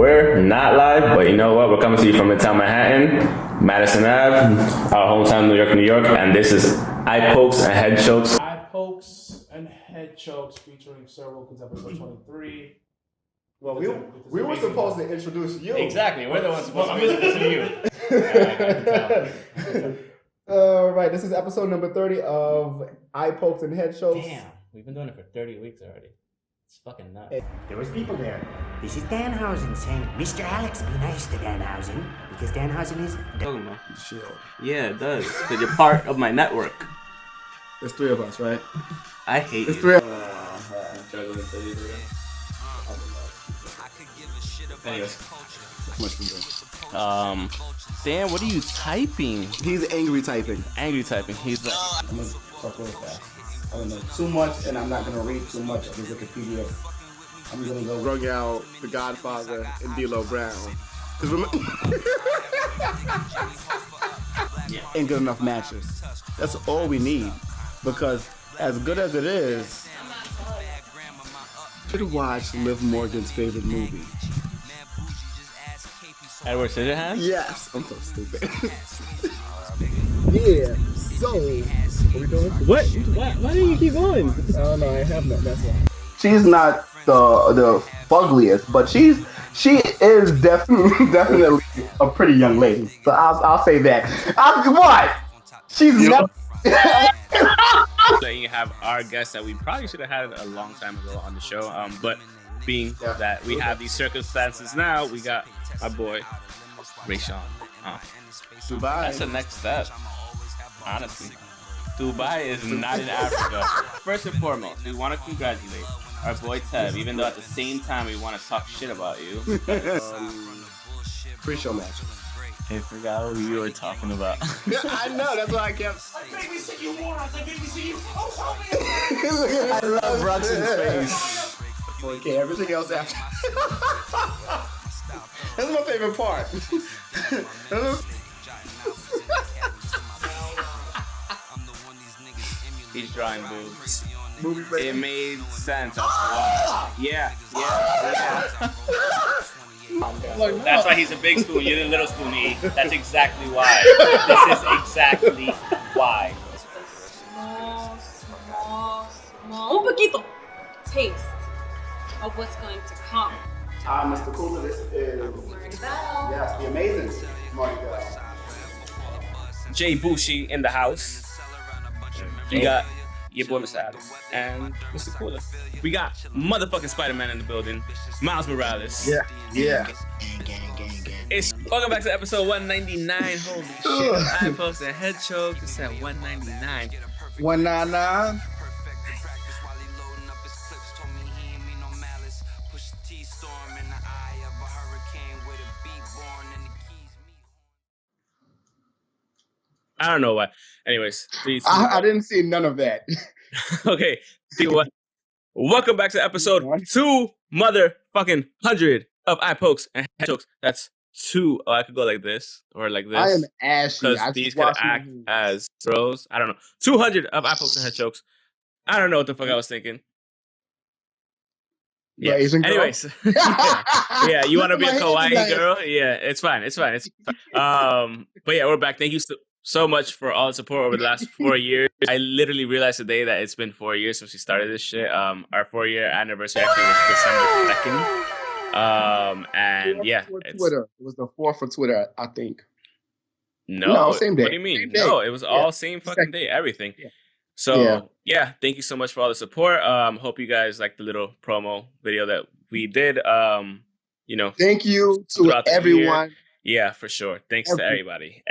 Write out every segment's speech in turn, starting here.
we're not live, but you know what? We're coming to you from Midtown Manhattan, Madison Ave, our hometown, New York, and this is Eye Pokes and Head Chokes. Eye Pokes and Head Chokes featuring Sir Wilkins, episode 23. Well, we were supposed to introduce you. Exactly, we're the ones supposed to introduce you. All right, this is episode number 30 of Eye Pokes and Head Chokes. Damn, we've been doing it for 30 weeks already. It's fucking nuts. There was people there. This is Danhausen saying, Mr. Alex, be nice to Danhausen, because Danhausen is... Shield. Yeah, it does, because you're part of my network. There's three of us, right? I hate There's you. three of Anyways. Dan, what are you typing? He's angry typing. Angry typing. He's like, I'm gonna talk really fast. I don't know too much, and I'm not gonna read too much of the Wikipedia. I'm gonna go rug out The Godfather and D-Lo Brown. Cause ain't good enough matches. That's all we need. Because as good as it is, you should watch Liv Morgan's favorite movie. Edward Scissorhands? Yes. I'm so stupid. Yeah. So, what we doing? What? Why do you keep going? I don't know. I have nothing. That's why. She's not the fuggliest, but she is definitely a pretty young lady. So I'll say that. What? She's never. So you have our guest that we probably should have had a long time ago on the show. But being that we have these circumstances now, we got our boy Rayshawn. Dubai. That's the next step. Honestly, Dubai is not in Africa. First and foremost, we want to congratulate our boy Tev, even though at the same time we want to talk shit about you. Pre-show match. I forgot who you were talking about. I know, that's why I kept. I love Bruxon's face. Okay, everything else after. That's my favorite part. He's drawing boobs. Movie It made sense. Yeah. That's why he's a big spoon. You're the little spoon. E. That's exactly why. This is exactly why. Small, un poquito taste of what's going to come. Mr. Cooler, this is yes, the amazing Marty Bell. Jay Bushi in the house. We got your boy Mr. Adams and Mr. Cooler. We got motherfucking Spider-Man in the building. Miles Morales. Yeah. Welcome back to episode 199. Holy shit. Eye Pokes and Head Chokes. It's at 199. 199. I don't know why. Anyways, please. I didn't see none of that. Okay. See what? Welcome back to episode 2 motherfucking 100 of Eye Pokes and Head Chokes. That's 2. Oh, I could go like this or like this. I am ashy. Because these could act as throws. I don't know. 200 of Eye Pokes and Head Chokes. I don't know what the fuck I was thinking. Yeah. Anyways. Yeah. You want to be a kawaii girl? Yeah, it's fine. But yeah, we're back. Thank you so much for all the support over the last 4 years. I literally realized today that it's been 4 years since we started this shit. Our 4-year anniversary actually was December 2nd. And yeah, Twitter. It was the 4th for Twitter, I think. No, same day. What do you mean? No, it was all same fucking day. Everything. Yeah. So yeah, thank you so much for all the support. Hope you guys like the little promo video that we did. Thank you to everyone. Yeah, for sure. Thanks to everybody,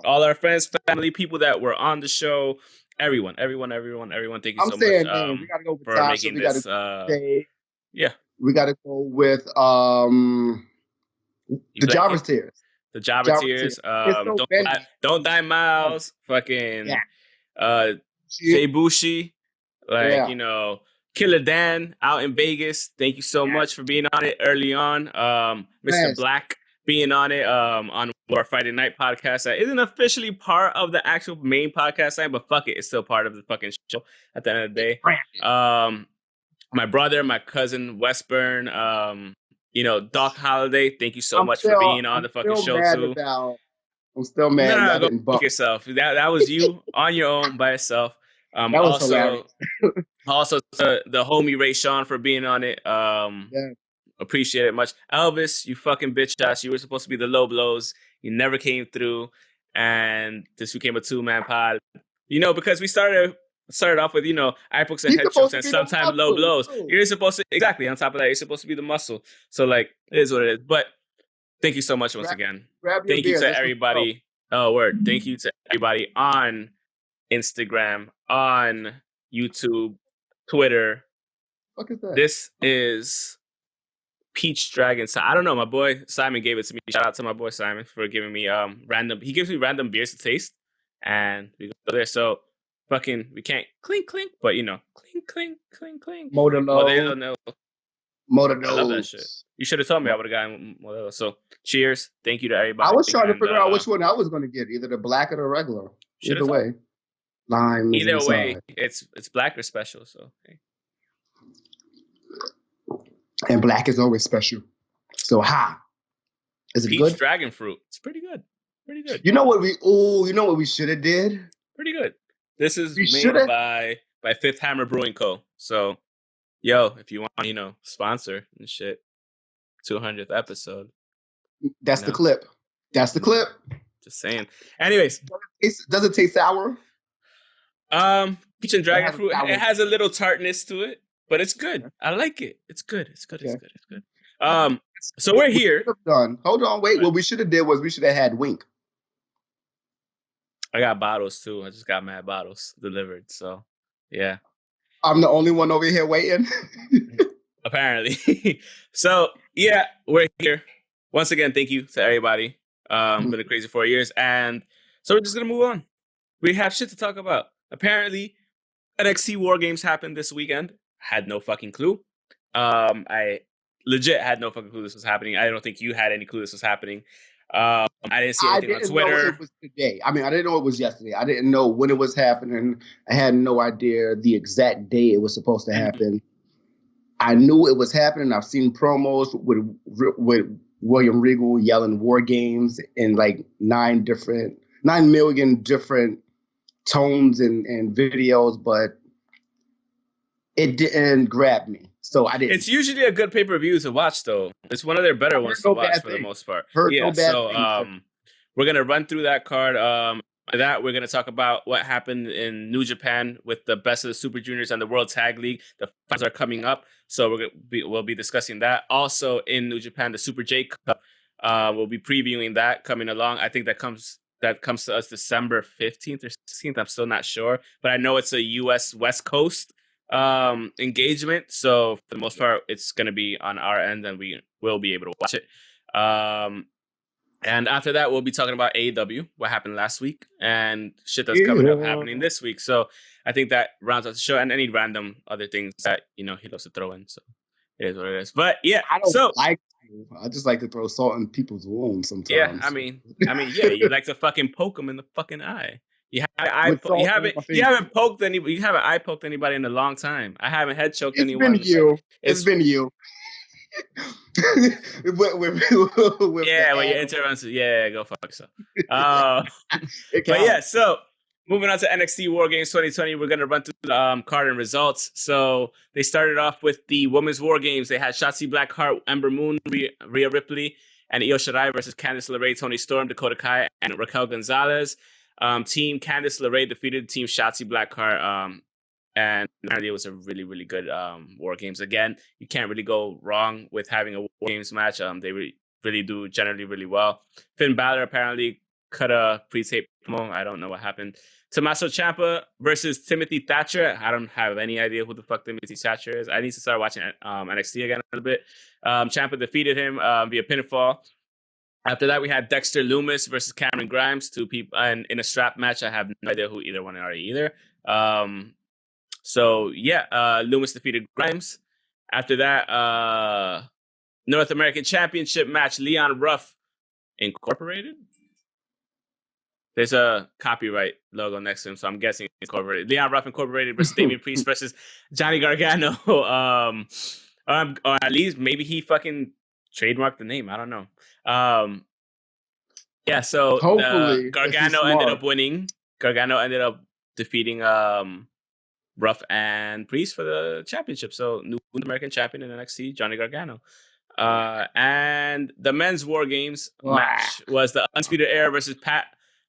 all our friends, family, people that were on the show, everyone. Thank you so much we gotta go with for Tasha, making this. Yeah, we gotta go with the Jobber's Tears. The Jobber Tears. Don't Die Miles. Fucking Jay Bushi. Killer Dan out in Vegas. Thank you so much for being on it early on. Mr. Black being on it on our Friday night podcast that isn't officially part of the actual main podcast line, but fuck it, it's still part of the fucking show at the end of the day. My brother, my cousin Westburn, Doc Holliday, thank you so much for being on the fucking show too. I'm still mad. No, go fuck yourself. That was you on your own by yourself. That was hilarious. Also, the homie Ray Sean for being on it. Appreciate it much. Elvis, you fucking bitch ass. You were supposed to be the low blows. You never came through, and this became a 2-man pod. Because we started off with eye pokes and head chokes and sometimes low blows. You're supposed to exactly on top of that. You're supposed to be the muscle. So it is what it is. But thank you so much once again. Thank you to everybody. Oh, word. Thank you to everybody on Instagram, on YouTube, Twitter. What is that? This is Peach Dragon. So I don't know. My boy Simon gave it to me. Shout out to my boy Simon for giving me random. He gives me random beers to taste, and we go there. So we can't clink clink, but clink clink clink clink. Modelo. I love that shit. You should have told me. I would have gotten Modelo. So cheers. Thank you to everybody. I was trying to figure out which one I was going to get, either the black or the regular. Either way, lime. Either way, it's black or special. So. Hey. And black is always special. So is it Peach good? Dragon fruit. It's pretty good. Pretty good. You know what we should have did? Pretty good. This is made by Fifth Hammer Brewing Co. So, if you want, sponsor and shit, 200th episode. That's the clip. That's the clip. Just saying. Anyways, does it taste sour? Peach and dragon fruit. It has a little tartness to it. But it's good. I like it. It's good. It's good. It's good. It's good. So we're here. Done. Hold on. Wait. What we should have did was we should have had Wink. I got bottles too. I just got mad bottles delivered. So yeah. I'm the only one over here waiting. Apparently. So yeah, we're here. Once again, thank you to everybody. Been a crazy 4 years. And so we're just gonna move on. We have shit to talk about. Apparently, NXT War Games happened this weekend. Had no fucking clue. I legit had no fucking clue this was happening. I don't think you had any clue this was happening. I didn't see anything on Twitter. Know it was today. I mean, I didn't know it was yesterday. I didn't know when it was happening. I had no idea the exact day it was supposed to happen. I knew it was happening. I've seen promos with William Regal yelling War Games in like 9 million different tones and videos, but it didn't grab me. So I didn't. It's usually a good pay-per-view to watch, though. It's one of their better ones to watch for the most part. We're going to run through that card. After that, we're going to talk about what happened in New Japan with the Best of the Super Juniors and the World Tag League. The finals are coming up, so we'll be discussing that. Also in New Japan, the Super J Cup. We'll be previewing that coming along. I think that comes to us December 15th or 16th. I'm still not sure, but I know it's a U.S. West Coast engagement, so for the most part it's going to be on our end and we will be able to watch it. And after that we'll be talking about AEW, what happened last week and shit that's coming up happening this week. So I think that rounds out the show and any random other things that he loves to throw in. So it is what it is. But yeah, I just like to throw salt in people's wounds sometimes. Yeah, I mean yeah, you like to fucking poke them in the fucking eye. You haven't poked anybody. You haven't eye poked anybody in a long time. I haven't head choked anyone. It's been you. When you enter onto go fuck yourself. But yeah, so moving on to NXT War Games 2020, we're gonna run through the card and results. So they started off with the Women's War Games. They had Shotzi Blackheart, Ember Moon, Rhea Ripley, and Io Shirai versus Candice LeRae, Toni Storm, Dakota Kai, and Raquel Gonzalez. Team Candice LeRae defeated Team Shotzi Blackheart, and apparently it was a really, really good War Games. Again, you can't really go wrong with having a War Games match. They really do generally really well. Finn Balor apparently cut a pre-tape promo. I don't know what happened. Tommaso Ciampa versus Timothy Thatcher. I don't have any idea who the fuck Timothy Thatcher is. I need to start watching NXT again a little bit. Ciampa defeated him via pinfall. After that, we had Dexter Lumis versus Cameron Grimes, 2 people, and in a strap match. I have no idea who either one are either. Lumis defeated Grimes. After that, North American Championship match, Leon Ruff Incorporated. There's a copyright logo next to him, so I'm guessing Incorporated. Leon Ruff Incorporated versus Damian Priest versus Johnny Gargano. Or at least maybe he fucking trademark the name. I don't know. Yeah, so hopefully Gargano ended up winning. Gargano ended up defeating Ruff and Priest for the championship. So new American champion in NXT, Johnny Gargano. And the men's War Games match was the Undisputed Era versus Pat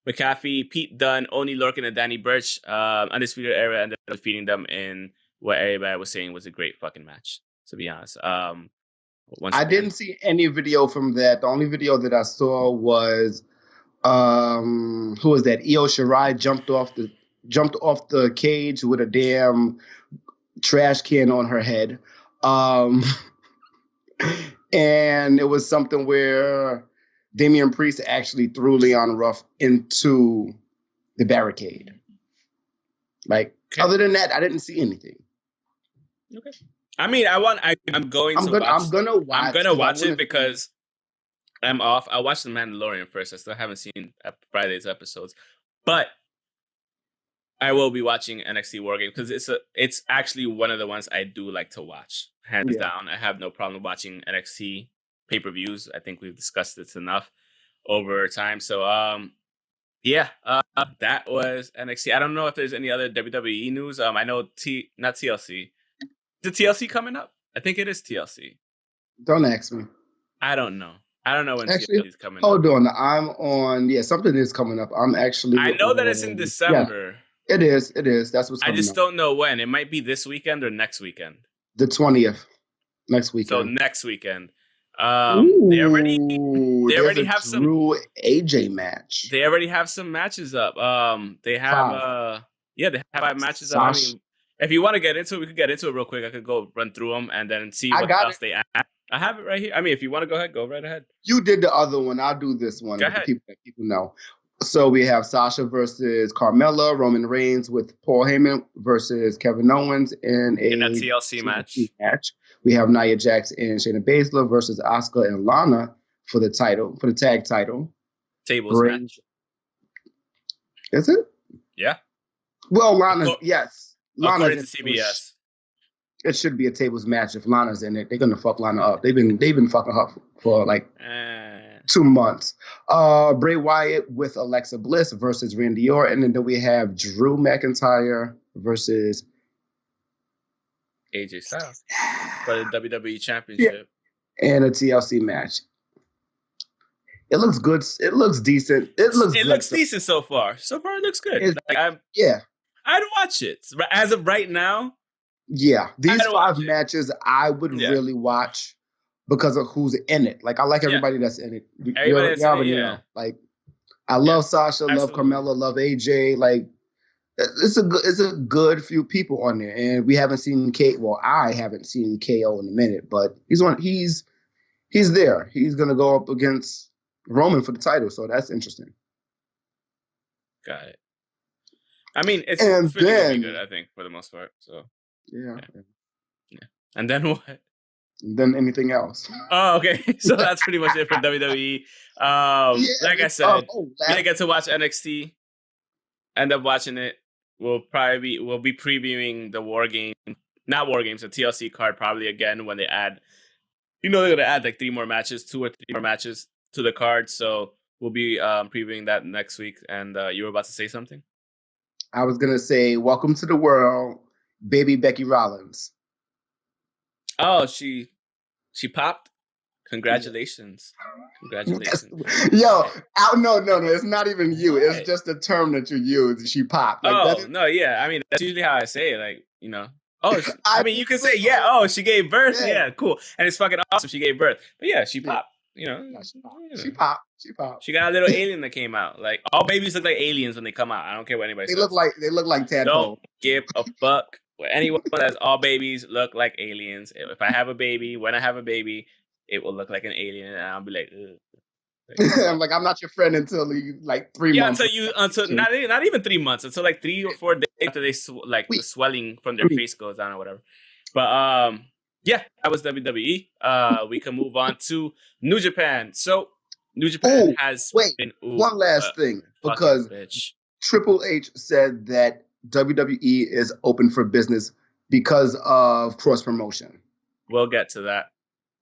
McAfee, Pete Dunne, Oney Lorcan, and Danny Burch. Undisputed Era ended up defeating them in what everybody was saying was a great fucking match, to be honest. I didn't see any video from that. The only video that I saw was who was that? Io Shirai jumped off the cage with a damn trash can on her head. And it was something where Damian Priest actually threw Leon Ruff into the barricade. Other than that, I didn't see anything. Okay. I mean, I'm gonna watch it because I'm off. I'll watch The Mandalorian first. I still haven't seen Friday's episodes, but I will be watching NXT War Games because it's actually one of the ones I do like to watch, hands down. I have no problem watching NXT pay-per-views. I think we've discussed this enough over time. So, that was NXT. I don't know if there's any other WWE news. I know not TLC. Is TLC coming up? I think it is TLC. Don't ask me. I don't know when TLC is coming up. Hold on. I'm on. Yeah, something is coming up. I'm actually. I know that it's in December. Yeah, it is. That's what's coming up. I just don't know when. It might be this weekend or next weekend. The 20th. Next weekend. So next weekend. They already have some Drew AJ match. They already have some matches up. They have they have 5 matches up. I mean, if you want to get into it, we could get into it real quick. I could go run through them and then see what else they add. I have it right here. I mean, if you want to go ahead, go right ahead. You did the other one. I'll do this one. Go ahead. People know. So we have Sasha versus Carmella, Roman Reigns with Paul Heyman versus Kevin Owens in a TLC match. We have Nia Jax and Shayna Baszler versus Asuka and Lana for the tag title. Tables match. Is it? Yeah. Well, Lana's yes. Lana's to CBS. It should be a tables match if Lana's in it. They're gonna fuck Lana up. They've been fucking her for like 2 months. Bray Wyatt with Alexa Bliss versus Randy Orton, and then we have Drew McIntyre versus AJ Styles for the WWE Championship. And a TLC match. It looks good. It looks decent. It looks decent so far. So far, it looks good. I'd watch it. As of right now, yeah. These 5 matches I would really watch because of who's in it. Like, I like everybody that's in it. You know. Like, I love Sasha, love Carmella, love AJ. Like, it's a good few people on there, and we haven't seen I haven't seen KO in a minute, but he's there. He's gonna go up against Roman for the title, so that's interesting. Got it. I mean, it's pretty good, I think, for the most part. So yeah. And then what? Than anything else. Oh, okay. So that's pretty much it for WWE. Like I said, we didn't get to watch NXT. End up watching it. We'll be previewing the the TLC card probably again when they add. They're gonna add like 2 or 3 more matches to the card. So we'll be previewing that next week. And you were about to say something? I was gonna say, welcome to the world, baby Becky Rollins. Oh, she popped. Congratulations. Congratulations. Yo, no, it's not even you. It's just a term that you use. She popped. Like, no, yeah. I mean, that's usually how I say it. Like, Oh, you can say, she gave birth. Yeah, cool. And it's fucking awesome she gave birth. But yeah, she popped. She popped. She got a little alien that came out. Like, all babies look like aliens when they come out. I don't care what anybody says. They look like tadpoles. Don't give a fuck. Anyone that's all babies look like aliens. If I have a baby, when I have a baby, it will look like an alien, and I'll be like, ugh. I'm like, I'm not your friend until like 3 months. Until not even 3 months, until like 3 or 4 days after they the swelling from their face goes down or whatever. But that was WWE. We can move on to New Japan. So New Japan has been one last thing, because Triple H said that WWE is open for business because of cross promotion. We'll get to that.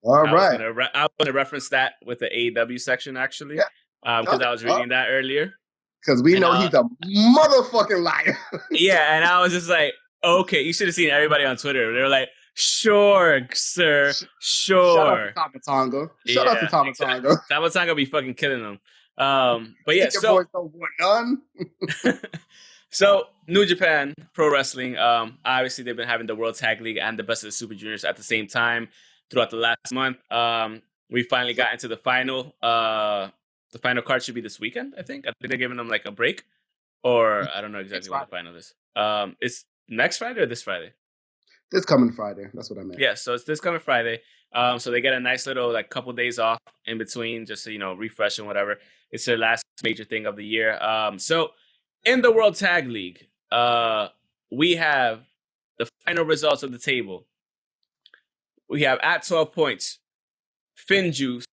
All right. I was gonna reference that with the AEW section actually, because I was reading that earlier. Because we know he's a motherfucking liar. Yeah, and I was just like, okay, you should have seen everybody on Twitter. They were like, sure, sir, sure. Shout out to Tamatonga. Shout out to Tamatonga. Tamatonga be fucking killing them. But yeah, so New Japan Pro Wrestling, obviously they've been having the World Tag League and the Best of the Super Juniors at the same time throughout the last month. We finally got into the final. The final card should be this weekend, I think. I think they're giving them like a break. Or I don't know exactly what the final is. It's next Friday or this Friday? This coming Friday. That's what I meant. Yeah, so it's this coming Friday. So they get a nice little like couple days off in between just to, refresh and whatever. It's their last major thing of the year. So in the World Tag League, we have the final results of the table. We have at 12 points, Finjuice,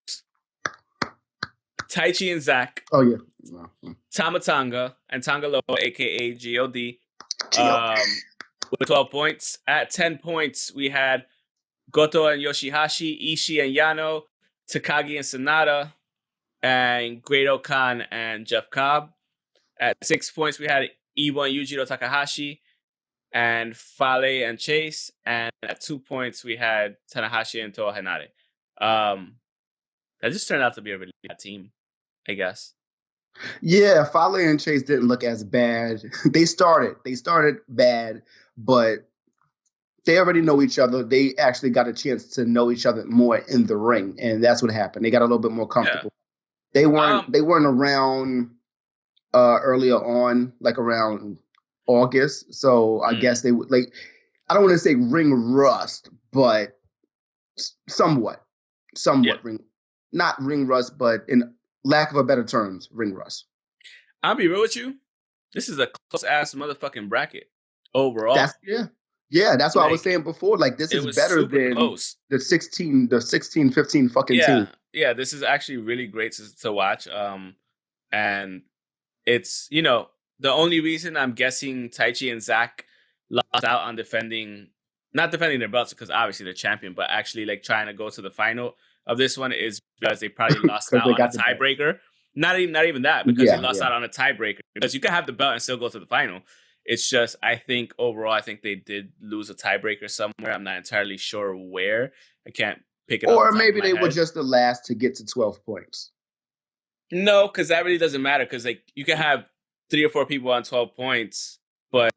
Taichi and Zach. Oh, yeah. Tamatonga and Tangaloa, a.k.a. G.O.D. With 12 points. At 10 points, we had Goto and Yoshihashi, Ishii and Yano, Takagi and Sanada, and Great-O-Khan and Jeff Cobb. At 6 points, we had Iwa and Yujiro Takahashi, and Fale and Chase. And at 2 points, we had Tanahashi and Toa Henare. That just turned out to be a really bad team, I guess. Yeah, Fale and Chase didn't look as bad. They started bad, but they already know each other. They actually got a chance to know each other more in the ring, and that's what happened. They got a little bit more comfortable. Yeah. They weren't around earlier on, like around August. So I guess they would like. I don't want to say ring rust, but somewhat ring, not ring rust, but in lack of a better terms, ring rust. I'll be real with you. This is a close ass motherfucking bracket overall. That's what I was saying before. Like this is better than close. the 16, 15 fucking team. Yeah, this is actually really great to watch. And it's, the only reason I'm guessing Taichi and Zach lost out on not defending their belts because obviously they're champion, but actually like trying to go to the final of this one is because they probably lost out on a tiebreaker. Not even that, because they lost out on a tiebreaker. Because you can have the belt and still go to the final. It's just, I think overall, they did lose a tiebreaker somewhere. I'm not entirely sure where. I can't pick it up. Or maybe they were just the last to get to 12 points. No, because that really doesn't matter. Because you can have 3 or 4 people on 12 points, but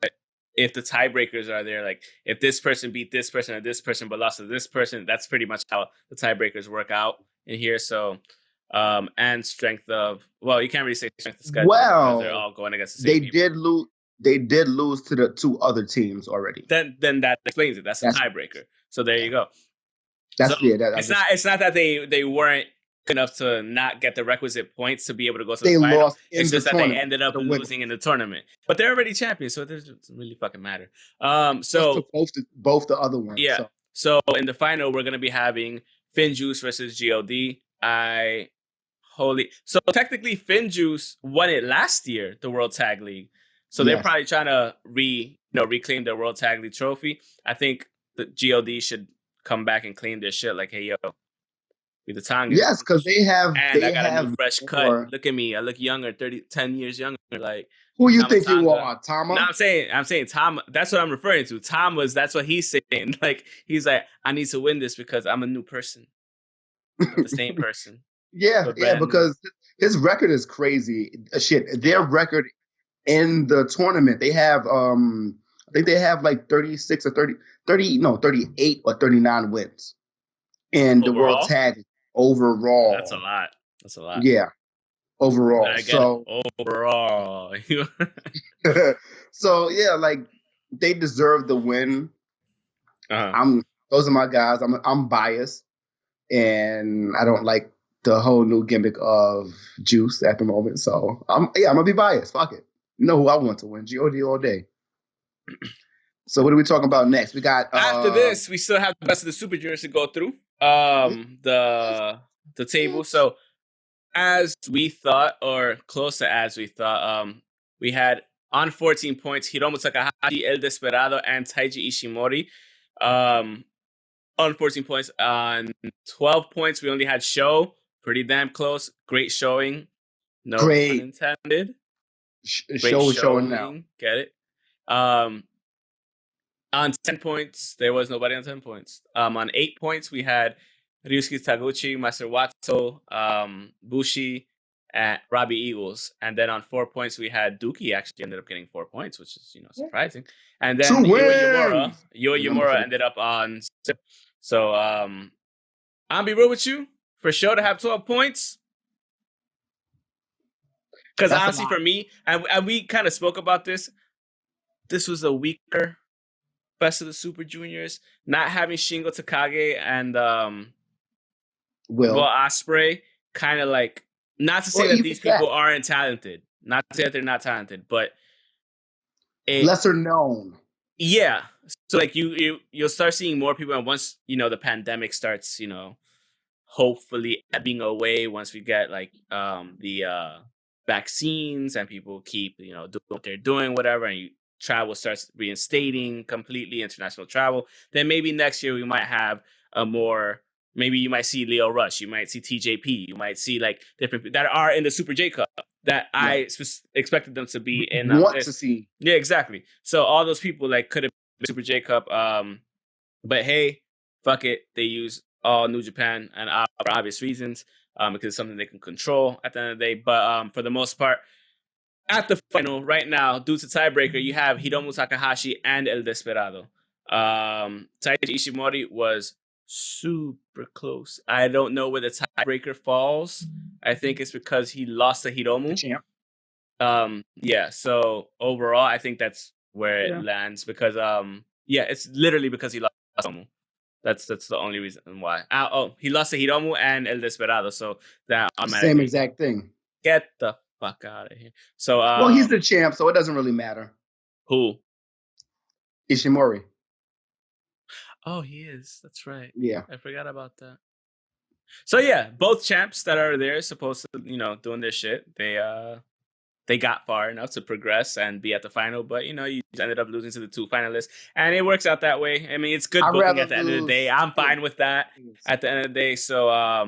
if the tiebreakers are there, like if this person beat this person or this person but lost to this person, that's pretty much how the tiebreakers work out in here. So, and strength of, you can't really say strength of schedule because they're all going against the same people. They did lose to the 2 other teams already. Then that explains it. That's a tiebreaker. So there you go. It's not that they weren't enough to not get the requisite points to be able to go to the final. It's just that they ended up losing in the tournament. But they're already champions, so it doesn't really fucking matter. So both the other ones. Yeah. So in the final, we're gonna be having Finjuice versus GOD. So technically, Finjuice won it last year, the World Tag League. So they're probably trying to reclaim their World Tag League trophy. I think the GOD should come back and claim their shit. Like, hey yo, be the Tonga. Yes, because I got a new fresh cut. Look at me. I look younger, 10 years younger. Like, who you think you are, Tama? No, I'm saying Tama. That's what I'm referring to. That's what he's saying. Like, he's like, I need to win this because I'm a new person. I'm the same person. Because his record is crazy. Shit, their record in the tournament, they have I think they have like 36 or 38 or 39 wins in the World Tag overall. That's a lot. Yeah. Overall. Overall. So yeah, like they deserve the win. Those are my guys. I'm biased and I don't like the whole new gimmick of Juice at the moment. So I'm gonna be biased. Fuck it. You know who I want to win. GOD all day. So what are we talking about next? We got after this, we still have the best of the Super Juniors to go through. The table. So as we thought, or close to as we thought, we had on 14 points Hiromu Takahashi, El Desperado, and Taiji Ishimori. on 14 points. On 12 points, we only had Show. Pretty damn close. Great showing. No pun intended. Show showing now. Get it? On 10 points, there was nobody on 10 points. On 8 points, we had Ryusuke Taguchi, Master Wato, Bushi, and Robbie Eagles. And then on 4 points, we had Dookie actually ended up getting 4 points, which is surprising. And then Yua Yamura ended up on 6. So I'll be real with you. For Show to have 12 points, because honestly, for me, and we kind of spoke about this, this was a weaker Best of the Super Juniors. Not having Shingo Takagi and Will Ospreay, kind of like, not to say that these people aren't talented, not to say that they're not talented, but lesser known. Yeah, so like you'll start seeing more people, and once the pandemic starts, hopefully ebbing away, once we get like the vaccines and people keep doing what they're doing, whatever, and travel starts reinstating completely, international travel, then maybe next year we might have a more, maybe you might see Leo Rush, you might see TJP, you might see like different people that are in the Super J Cup that I expected them to be in. To see. Yeah, exactly. So all those people like could have been Super J Cup, but hey, fuck it, they use all New Japan and for obvious reasons, because it's something they can control at the end of the day. But for the most part, at the final right now, due to tiebreaker, you have Hiromu Takahashi and El Desperado. Taiji Ishimori was super close. I don't know where the tiebreaker falls. I think it's because he lost to Hiromu. Yeah. So overall, I think that's where it lands, because it's literally because he lost to Hiromu. That's the only reason why. He lost to Hiromu and El Desperado, so that same exact thing. Get the fuck out of here. So well, he's the champ, so it doesn't really matter. Who? Ishimori. Oh, he is. That's right. Yeah, I forgot about that. So yeah, both champs that are there, supposed to doing their shit. They got far enough to progress and be at the final, but you ended up losing to the 2 finalists, and it works out that way. I mean, it's good booking at the end of the day. I'm fine with that at the end of the day. So I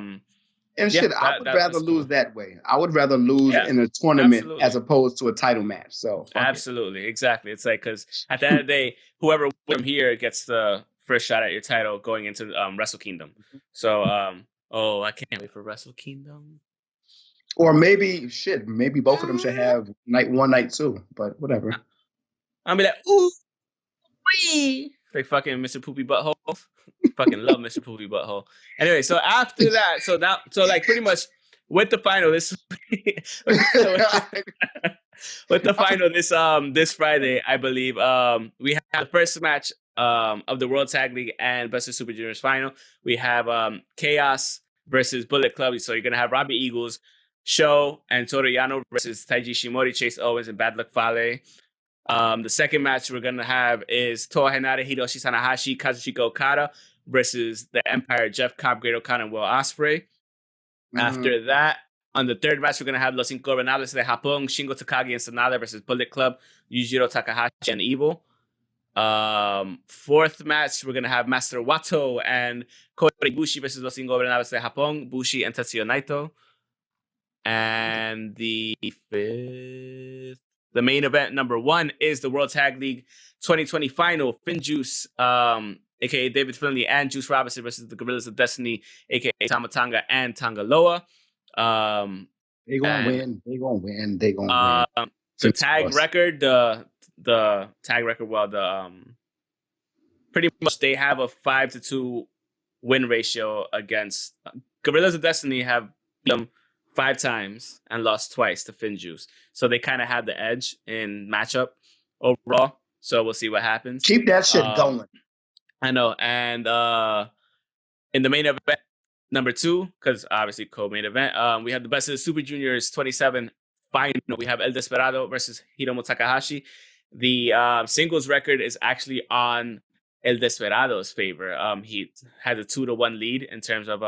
would rather lose that way. I would rather lose in a tournament as opposed to a title match. So absolutely, exactly. It's like, because at the end of the day, whoever from here gets the first shot at your title going into Wrestle Kingdom. So I can't wait for Wrestle Kingdom. Or maybe both of them should have night 1, night 2, but whatever. I'll be like, ooh, wee, like fucking Mr. Poopy Butthole. Fucking love Mr. Poopy Butthole. Anyway, so after that, so like pretty much with the final this this Friday, I believe, we have the first match of the World Tag League and Best of Super Juniors final. We have Chaos versus Bullet Club. So you're gonna have Robbie Eagles, Sho, and Toru Yano versus Taiji Ishimori, Chase Owens, and Bad Luck Fale. The second match we're going to have is Toa Henare, Hiroshi Tanahashi, Kazuchika Okada versus the Empire, Jeff Cobb, Great O'Connor, and Will Ospreay. Mm-hmm. After that, on the third match, we're going to have Los Ingobernables de Japón, Shingo Takagi and Sanada versus Bullet Club, Yujiro Takahashi and Evil. Fourth match, we're going to have Master Wato and Kota Ibushi versus Los Ingobernables de Japón, Bushi and Tetsuya Naito. And the fifth, the main event number 1 is the World Tag League 2020 final. Finn Juice, aka David Finlay, and Juice Robinson versus the Gorillas of Destiny, aka Tama Tonga and Tonga Loa. They're gonna win. They're gonna win. They're gonna win. The tag record, the tag record, well, the pretty much they have a 5-2 win ratio against Gorillas of Destiny. Have them 5 times and lost twice to Finn Juice. So they kind of had the edge in matchup overall. So we'll see what happens. Keep that shit going. I know. And in the main event, number 2, because obviously co-main event, we have the Best of the Super Juniors 27 final. We have El Desperado versus Hiromu Takahashi. The singles record is actually on El Desperado's favor. He had a 2-1 lead in terms of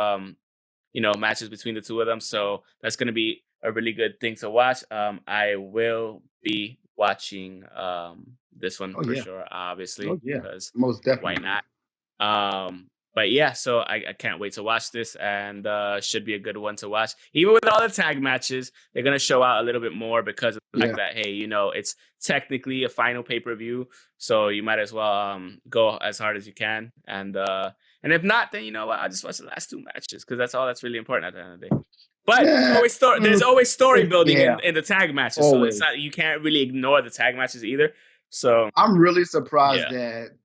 matches between the two of them. So that's going to be a really good thing to watch. I will be watching this one for sure, obviously. Because most definitely. Why not? But yeah, so I can't wait to watch this, and should be a good one to watch. Even with all the tag matches, they're gonna show out a little bit more because of the fact that, hey, you know, it's technically a final pay-per-view, so you might as well go as hard as you can. And if not, then you know what, I'll just watch the last 2 matches because that's all that's really important at the end of the day. But there's always story building in the tag matches, always. So it's not, you can't really ignore the tag matches either. So I'm really surprised that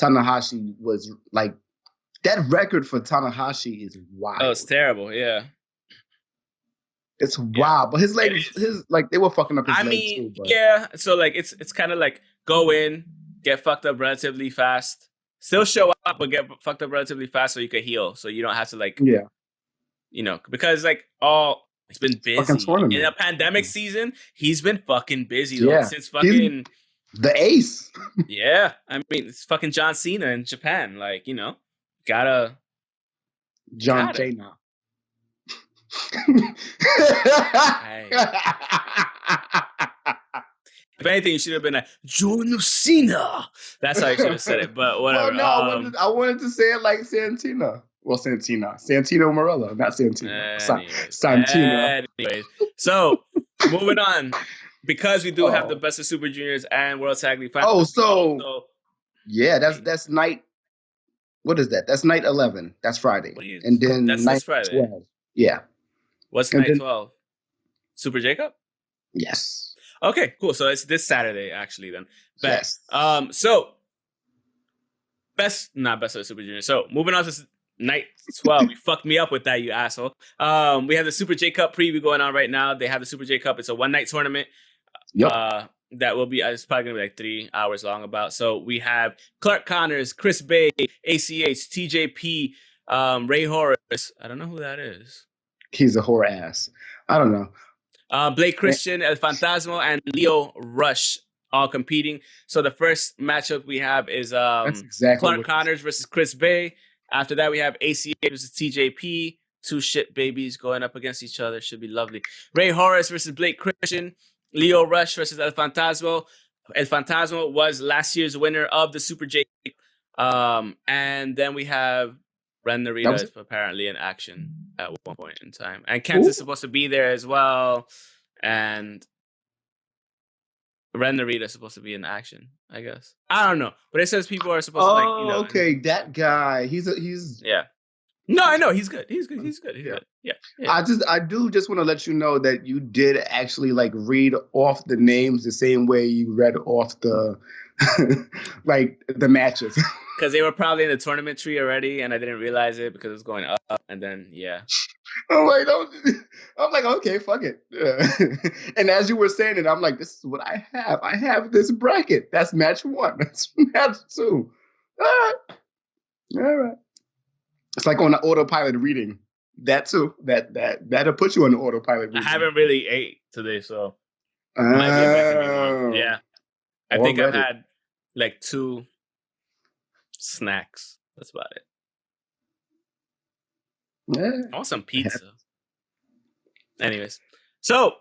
Tanahashi was like, that record for Tanahashi is wild. Oh, it's terrible. Yeah, it's wild. But his legs, they were fucking up his legs too. But. Yeah. So like, it's kind of like go in, get fucked up relatively fast, still show up, but get fucked up relatively fast so you could heal, so you don't have to like, you know, because like he's been busy in a pandemic season. He's been fucking busy though, since fucking. The ace. Yeah. I mean, it's fucking John Cena in Japan. Like, you know, gotta. John Cena. If anything, you should have been like, John Cena. That's how you should have said it, but whatever. Well, no, I wanted to say it like Santino. Well, Santino Marella, not Santino. Santino. Anyways. So, moving on. Because we do have the Best of Super Juniors and World Tag League Finals. That's night. What is that? That's night 11. That's Friday. And then that's Friday. 12. Yeah. What's night 12? Super J-Cup? Yes. Okay, cool. So it's this Saturday, actually, then. Yes. So not Best of the Super Juniors. So moving on to night 12. You fucked me up with that, you asshole. We have the Super J-Cup preview going on right now. They have the Super J-Cup. It's a one-night tournament. Yep. That will be, it's probably going to be like 3 hours long about. So we have Clark Connors, Chris Bay, ACH, TJP, Ray Horace. I don't know who that is. He's a whore ass. I don't know. Blake Christian, El Fantasma, and Leo Rush all competing. So the first matchup we have is Clark Connors versus Chris Bay. After that, we have ACH versus TJP. 2 shit babies going up against each other. Should be lovely. Ray Horace versus Blake Christian. Leo Rush versus El Fantasma. El Fantasma was last year's winner of the Super J. And then we have Ren Narita apparently in action at one point in time. And Kent is supposed to be there as well. And Ren Narita is supposed to be in action, I guess. I don't know. But it says people are supposed to like, you know. Okay, that guy. He's Yeah. No, I know. He's good. He's good. Good. Yeah. I do just want to let you know that you did actually like read off the names the same way you read off the like the matches. Because they were probably in the tournament tree already, and I didn't realize it because it was going up, and then I'm like, okay, fuck it. Yeah. And as you were saying it, I'm like, this is what I have. I have this bracket. That's match 1. That's match 2. All right. It's like on the autopilot reading. That too. That'll put you on the autopilot reading. I haven't really ate today, so yeah. I think I've had like 2 snacks. That's about it. Yeah. I want some pizza. Anyways, so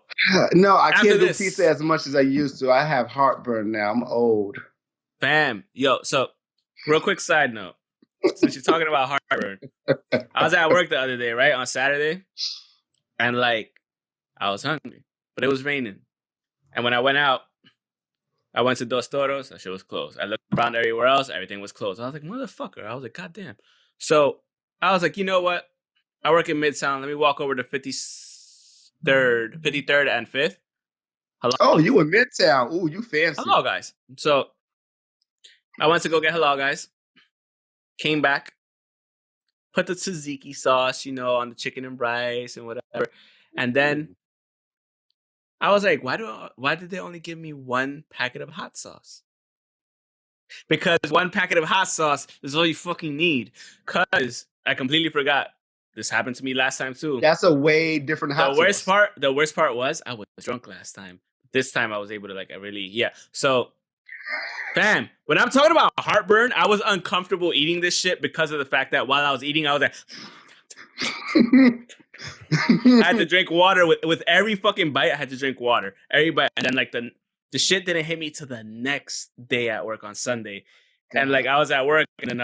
no, I can't do pizza as much as I used to. I have heartburn now. I'm old. Bam. Yo, so real quick side note. Since you're talking about heartburn, I was at work the other day, right? On Saturday. And like, I was hungry, but it was raining. And when I went out, I went to Dos Toros, that shit was closed. I looked around everywhere else, everything was closed. I was like, motherfucker. I was like, goddamn. So I was like, you know what? I work in Midtown. Let me walk over to 53rd and 5th. Hello. Oh, you in Midtown. Ooh, you fancy. Hello, guys. So I went to go get hello, guys. Came back, put the tzatziki sauce, you know, on the chicken and rice and whatever. And then I was like, why did they only give me 1 packet of hot sauce? Because 1 packet of hot sauce is all you fucking need. Because I completely forgot. This happened to me last time too. That's a way different hot sauce. The worst part was I was drunk last time. This time I was able to So fam, when I'm talking about heartburn, I was uncomfortable eating this shit because of the fact that while I was eating, I was like, I had to drink water with every fucking bite. I had to drink water every bite, and then like the shit didn't hit me till the next day at work on Sunday, And like I was at work, and then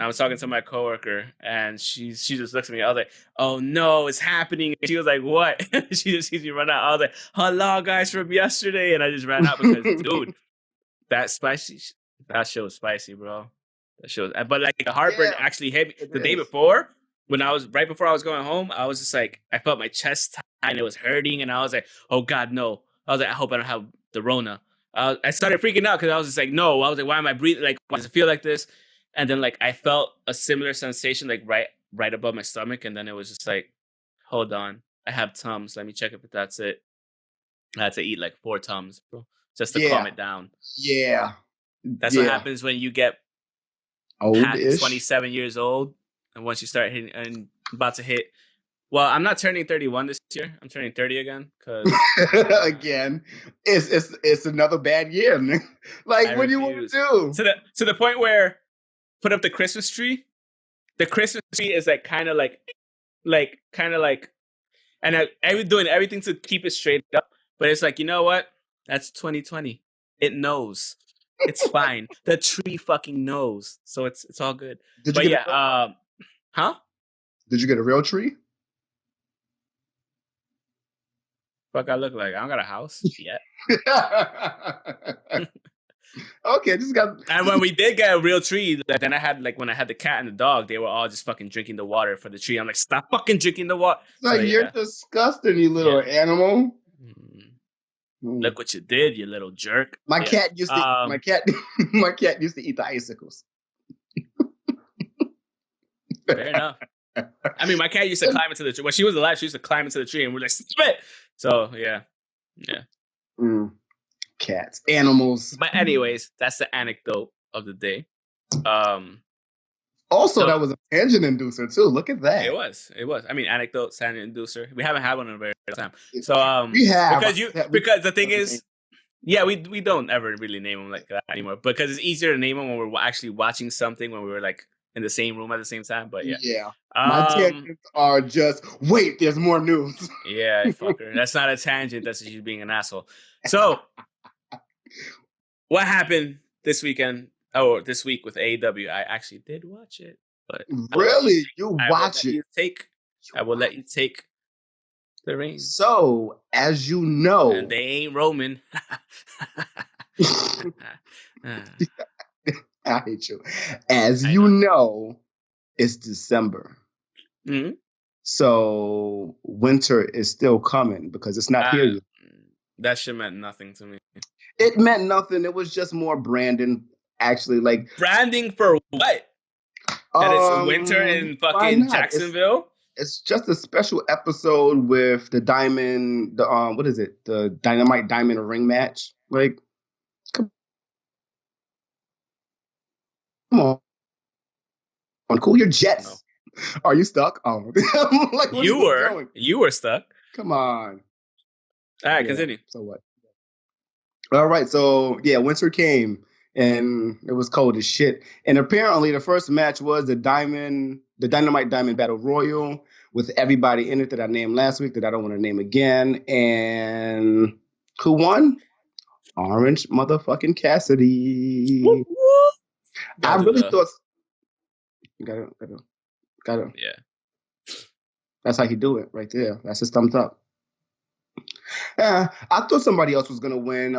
I was talking to my coworker, and she just looks at me. I was like, "Oh no, it's happening!" And she was like, "What?" She just sees me run out. I was like, "Hello, guys from yesterday," and I just ran out because, dude, that shit was spicy, bro. That shit was, but like the heartburn actually hit me the day before. When right before I was going home, I was just like, I felt my chest tight and it was hurting, and I was like, "Oh God, no!" I was like, "I hope I don't have the Rona." I started freaking out because I was just like, no. I was like, why am I breathing? Like, why does it feel like this? And then like I felt a similar sensation like right above my stomach, and then it was just like, hold on, I have Tums. Let me check if that's it. I had to eat like 4 Tums, bro, just to calm it down. Yeah, that's what happens when you get old-ish. 27 years old, and once you start hitting and about to hit. Well, I'm not turning 31 this year. I'm turning 30 again. Cause again, it's another bad year. Like, what do you want to do? To the point where put up the Christmas tree. The Christmas tree is like kind of like, and I'm doing everything to keep it straight up. But it's like, you know what? That's 2020. It knows. It's fine. The tree fucking knows. So it's all good. Did you get huh? Did you get a real tree? Fuck, I look like I don't got a house yet. Okay, just got. And when we did get a real tree, then I had when I had the cat and the dog, they were all just fucking drinking the water for the tree. I'm like, stop fucking drinking the water. Like, you're disgusting, you little animal. Look what you did, you little jerk. My cat used to. My cat used to eat the icicles. Fair enough. I mean, my cat used to climb into the tree. When she was alive, she used to climb into the tree, and we're like, spit. So yeah. Cats, animals. But anyways, that's the anecdote of the day. Also, that was a tangent inducer too. Look at that. It was. I mean, anecdote, tangent inducer. We haven't had one in a very long time. So we have because the thing is, we don't ever really name them like that anymore because it's easier to name them when we're actually watching something when we were like in the same room at the same time. But yeah. My tangents are just wait. There's more news. Yeah, fucker. That's not a tangent. That's just you being an asshole. So, what happened this weekend? Oh, this week with AEW. I actually did watch it, but really, you watch it? I will let you take the reins. So, as you know, and they ain't Roman. I hate you. As you know, it's December. Mm-hmm. So winter is still coming because it's not here yet. That shit meant nothing to me. It meant nothing. It was just more branding, actually. Like branding for what? That it's winter in fucking Jacksonville? It's just a special episode with the Diamond, what is it? The Dynamite Diamond ring match. Like, come on, cool your jets. No. Are you stuck? Oh, like you were stuck. Come on. All right, continue. So what? All right, so winter came and it was cold as shit. And apparently, the first match was the Dynamite Diamond Battle Royal with everybody in it that I named last week that I don't want to name again. And who won? Orange motherfucking Cassidy. Whoop, whoop. I really thought. Gotta. Yeah. That's how you do it right there. That's his thumbs up. I thought somebody else was gonna win.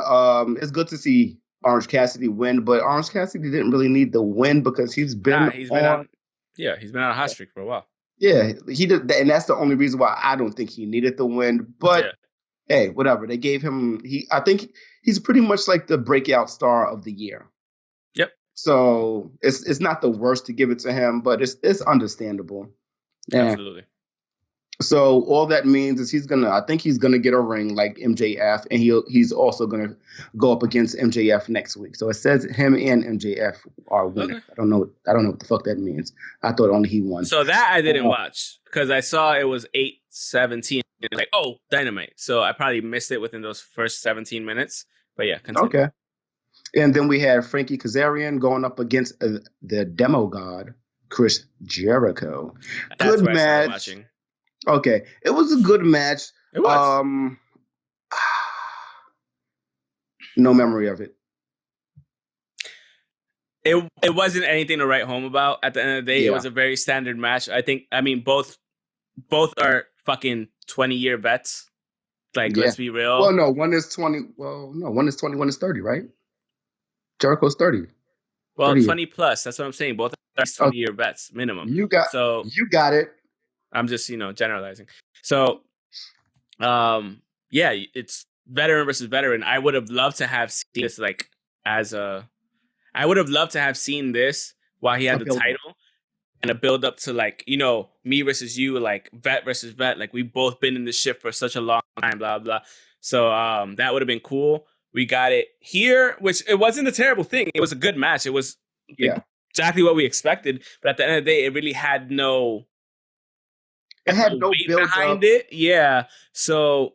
It's good to see Orange Cassidy win, but Orange Cassidy didn't really need the win because he's been on a hot streak for a while. Yeah, he did, and that's the only reason why I don't think he needed the win. But hey, whatever. They gave him. I think he's pretty much like the breakout star of the year. Yep. So it's not the worst to give it to him, but it's understandable. Absolutely. So all that means is I think he's gonna get a ring like MJF, and he's also gonna go up against MJF next week. So it says him and MJF are winners. Okay. I don't know what the fuck that means. I thought only he won. So that I didn't watch because I saw it was 8:17. Like, oh, Dynamite. So I probably missed it within those first 17 minutes. But yeah, continue. Okay. And then we had Frankie Kazarian going up against the Demo God, Chris Jericho. That's good match. Watching. Okay, it was a good match. It was. No memory of it. it wasn't anything to write home about. At the end of the day, it was a very standard match. I mean, both are fucking 20-year vets. Like, let's be real. Well, no, one is 20. Well, no, one is 20, one is 30, right? Jericho's 30. Well, 30 plus. That's what I'm saying. Both are 20-year vets minimum. You got it. I'm just generalizing. So, yeah, it's veteran versus veteran. I would have loved to have seen this I would have loved to have seen this while he had the title and a build up to like, me versus you, like vet versus vet. Like we've both been in this ship for such a long time, blah, blah. So that would have been cool. We got it here, which it wasn't a terrible thing. It was a good match. It was exactly what we expected. But at the end of the day, it really had no... It had no build behind it. Yeah. So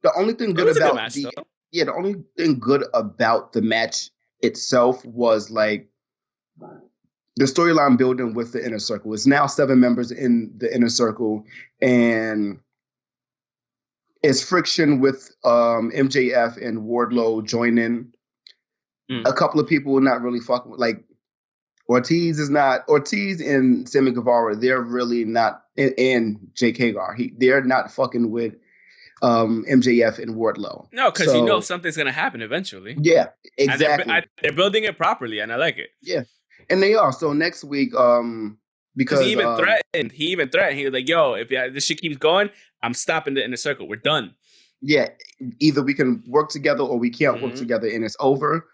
the only thing good about the only thing good about the match itself was like the storyline building with the Inner Circle. It's now 7 members in the Inner Circle, and it's friction with MJF and Wardlow joining. A couple of people not really fucking with, like Ortiz and Sammy Guevara. They're really not, and Jake Hagar. They're not fucking with MJF and Wardlow. No, because something's gonna happen eventually. Yeah, exactly. And they're building it properly, and I like it. Yeah, and they are. So next week, because he even threatened. He was like, "Yo, if this shit keeps going, I'm stopping the Inner Circle. We're done." Yeah, either we can work together or we can't work together, and it's over.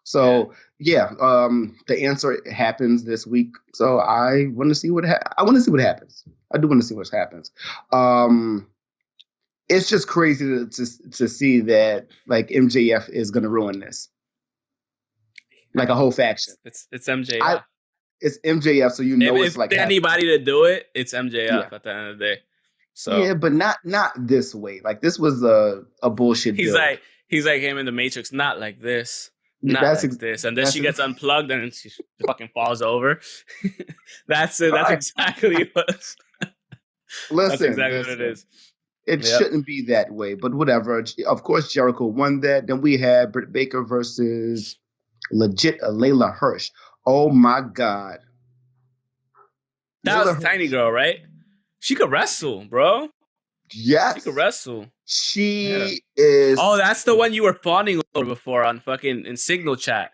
So the answer happens this week. So I want to see what happens. I do want to see what happens. It's just crazy to see that like MJF is going to ruin this, like a whole faction. It's MJF. It's MJF, so it's like anybody to do it. It's MJF at the end of the day. So but not this way. Like this was a bullshit. He's like him in the Matrix. Not like this. Not like this. And then she gets unplugged and she fucking falls over. That's it. That's exactly what. That's exactly what it is. It shouldn't be that way, but whatever. Of course, Jericho won that. Then we had Britt Baker versus legit Layla Hirsch. Oh my God. That was a tiny girl, right? She could wrestle, bro. Yes. She could wrestle. She is. Oh, that's the one you were fawning over before on fucking in Signal Chat.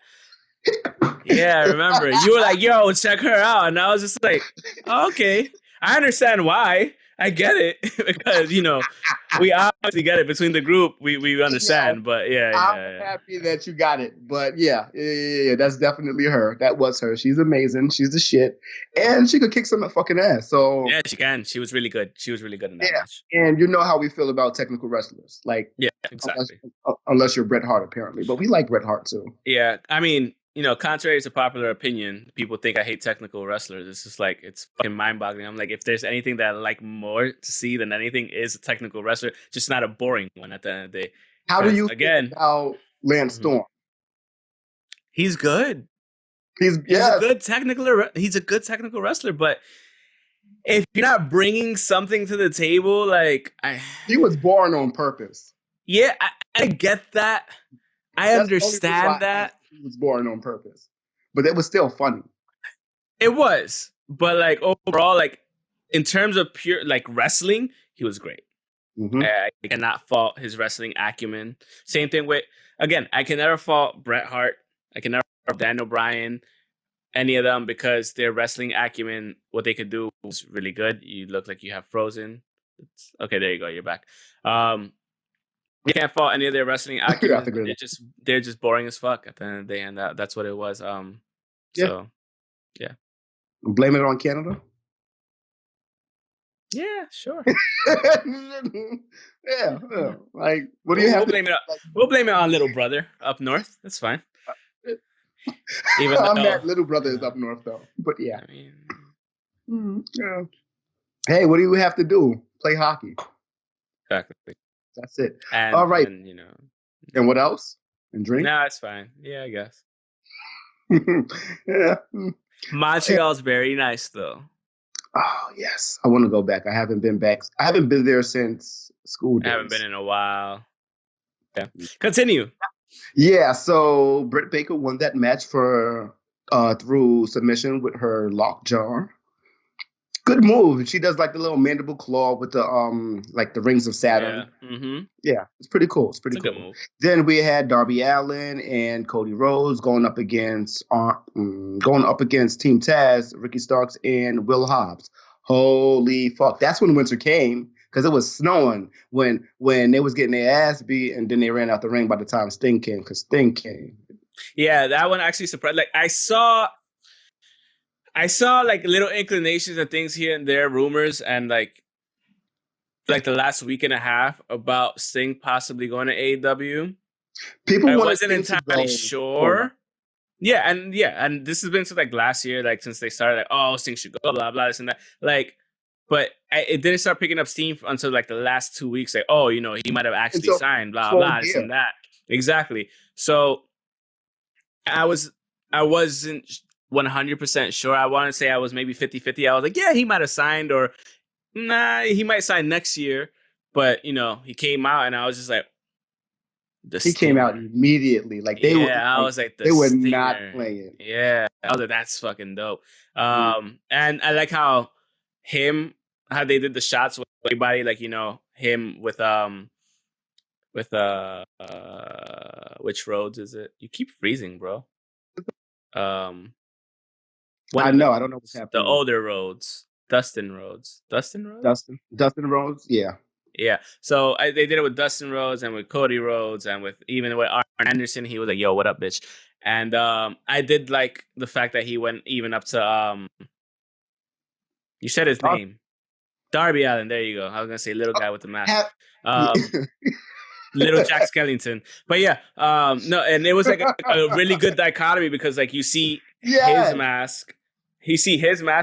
Yeah, I remember. You were like, yo, check her out. And I was just like, oh, okay. I understand why. I get it. Because, we obviously get it. Between the group, we understand. But I'm happy that you got it. But yeah, that's definitely her. That was her. She's amazing. She's the shit. And she could kick some fucking ass. So yeah, she can. She was really good. She was really good in that match. And you know how we feel about technical wrestlers. Like, yeah, exactly. Unless you're Bret Hart, apparently. But we like Bret Hart too. Yeah. I mean, contrary to popular opinion, people think I hate technical wrestlers. It's just like, it's fucking mind-boggling. I'm like, if there's anything that I like more to see than anything is a technical wrestler, just not a boring one at the end of the day. How do you feel about Lance Storm? He's good. He's a good technical wrestler, but if you're not bringing something to the table, like he was born on purpose. Yeah, I get that. I understand that. He was born on purpose, but it was still funny. It was, but like overall, like in terms of pure like wrestling, he was great. I cannot fault his wrestling acumen. Same thing with, again, I can never fault Bret Hart. I can never fault Daniel Bryan, any of them, because their wrestling acumen, what they could do was really good. You look like you have frozen. Okay, there you go. You're back. You can't fault any of their wrestling acumen. They're just boring as fuck at the end of the day, and that's what it was. So yeah. Blame it on Canada? Yeah, sure. yeah. Like, what do you have? We'll blame it on Little Brother up north. That's fine. Even though that Little Brother is up north, though. But yeah. I mean, yeah. Hey, what do you have to do? Play hockey. Exactly. That's it. And, all right. And, and what else? And drink? Nah, it's fine. Yeah, I guess. Yeah. Montreal's very nice, though. Oh, yes. I want to go back. I haven't been back. I haven't been there since school days. I haven't been in a while. Yeah. Continue. Yeah, so Britt Baker won that match for through submission with her lockjaw. Good move. She does like the little mandible claw with the like the rings of Saturn. Yeah. Mm-hmm. Yeah, it's pretty cool. It's pretty cool. Good move. Then we had Darby Allin and Cody Rhodes going up against Team Taz, Ricky Starks, and Will Hobbs. Holy fuck! That's when winter came because it was snowing when they was getting their ass beat, and then they ran out the ring by the time Sting came because Sting came. Yeah, that one actually surprised. Like I saw like little inclinations and things here and there, rumors, and like the last week and a half about Sting possibly going to AEW. People I wanted wasn't Sting to entirely go sure. Yeah, and this has been since like last year, like since they started, like, oh, Sting should go, blah blah, this and that. Like, but it didn't start picking up steam until like the last 2 weeks. Like, oh, you know, he might have actually signed, blah blah, this and that. Exactly. So I wasn't 100% sure. I want to say I was maybe 50-50. I was like, yeah, he might have signed, or nah, he might sign next year. But you know, he came out, and I was just like, he came out immediately. Like they were. I was like, they were not playing. Yeah, I was like, that's fucking dope. And I like how they did the shots with everybody. Like, you know, him with which Rhodes is it? You keep freezing, bro. I know. I don't know what's happening. The older Rhodes, Dustin Rhodes. Dustin Rhodes. Yeah. Yeah. So they did it with Dustin Rhodes and with Cody Rhodes and with Arn Anderson. He was like, "Yo, what up, bitch?" And I did like the fact that he went even up to you said his name, Darby Allin. There you go. I was gonna say little guy with the mask. Little Jack Skellington. But yeah, no, and it was like a really good dichotomy because like you see his mask,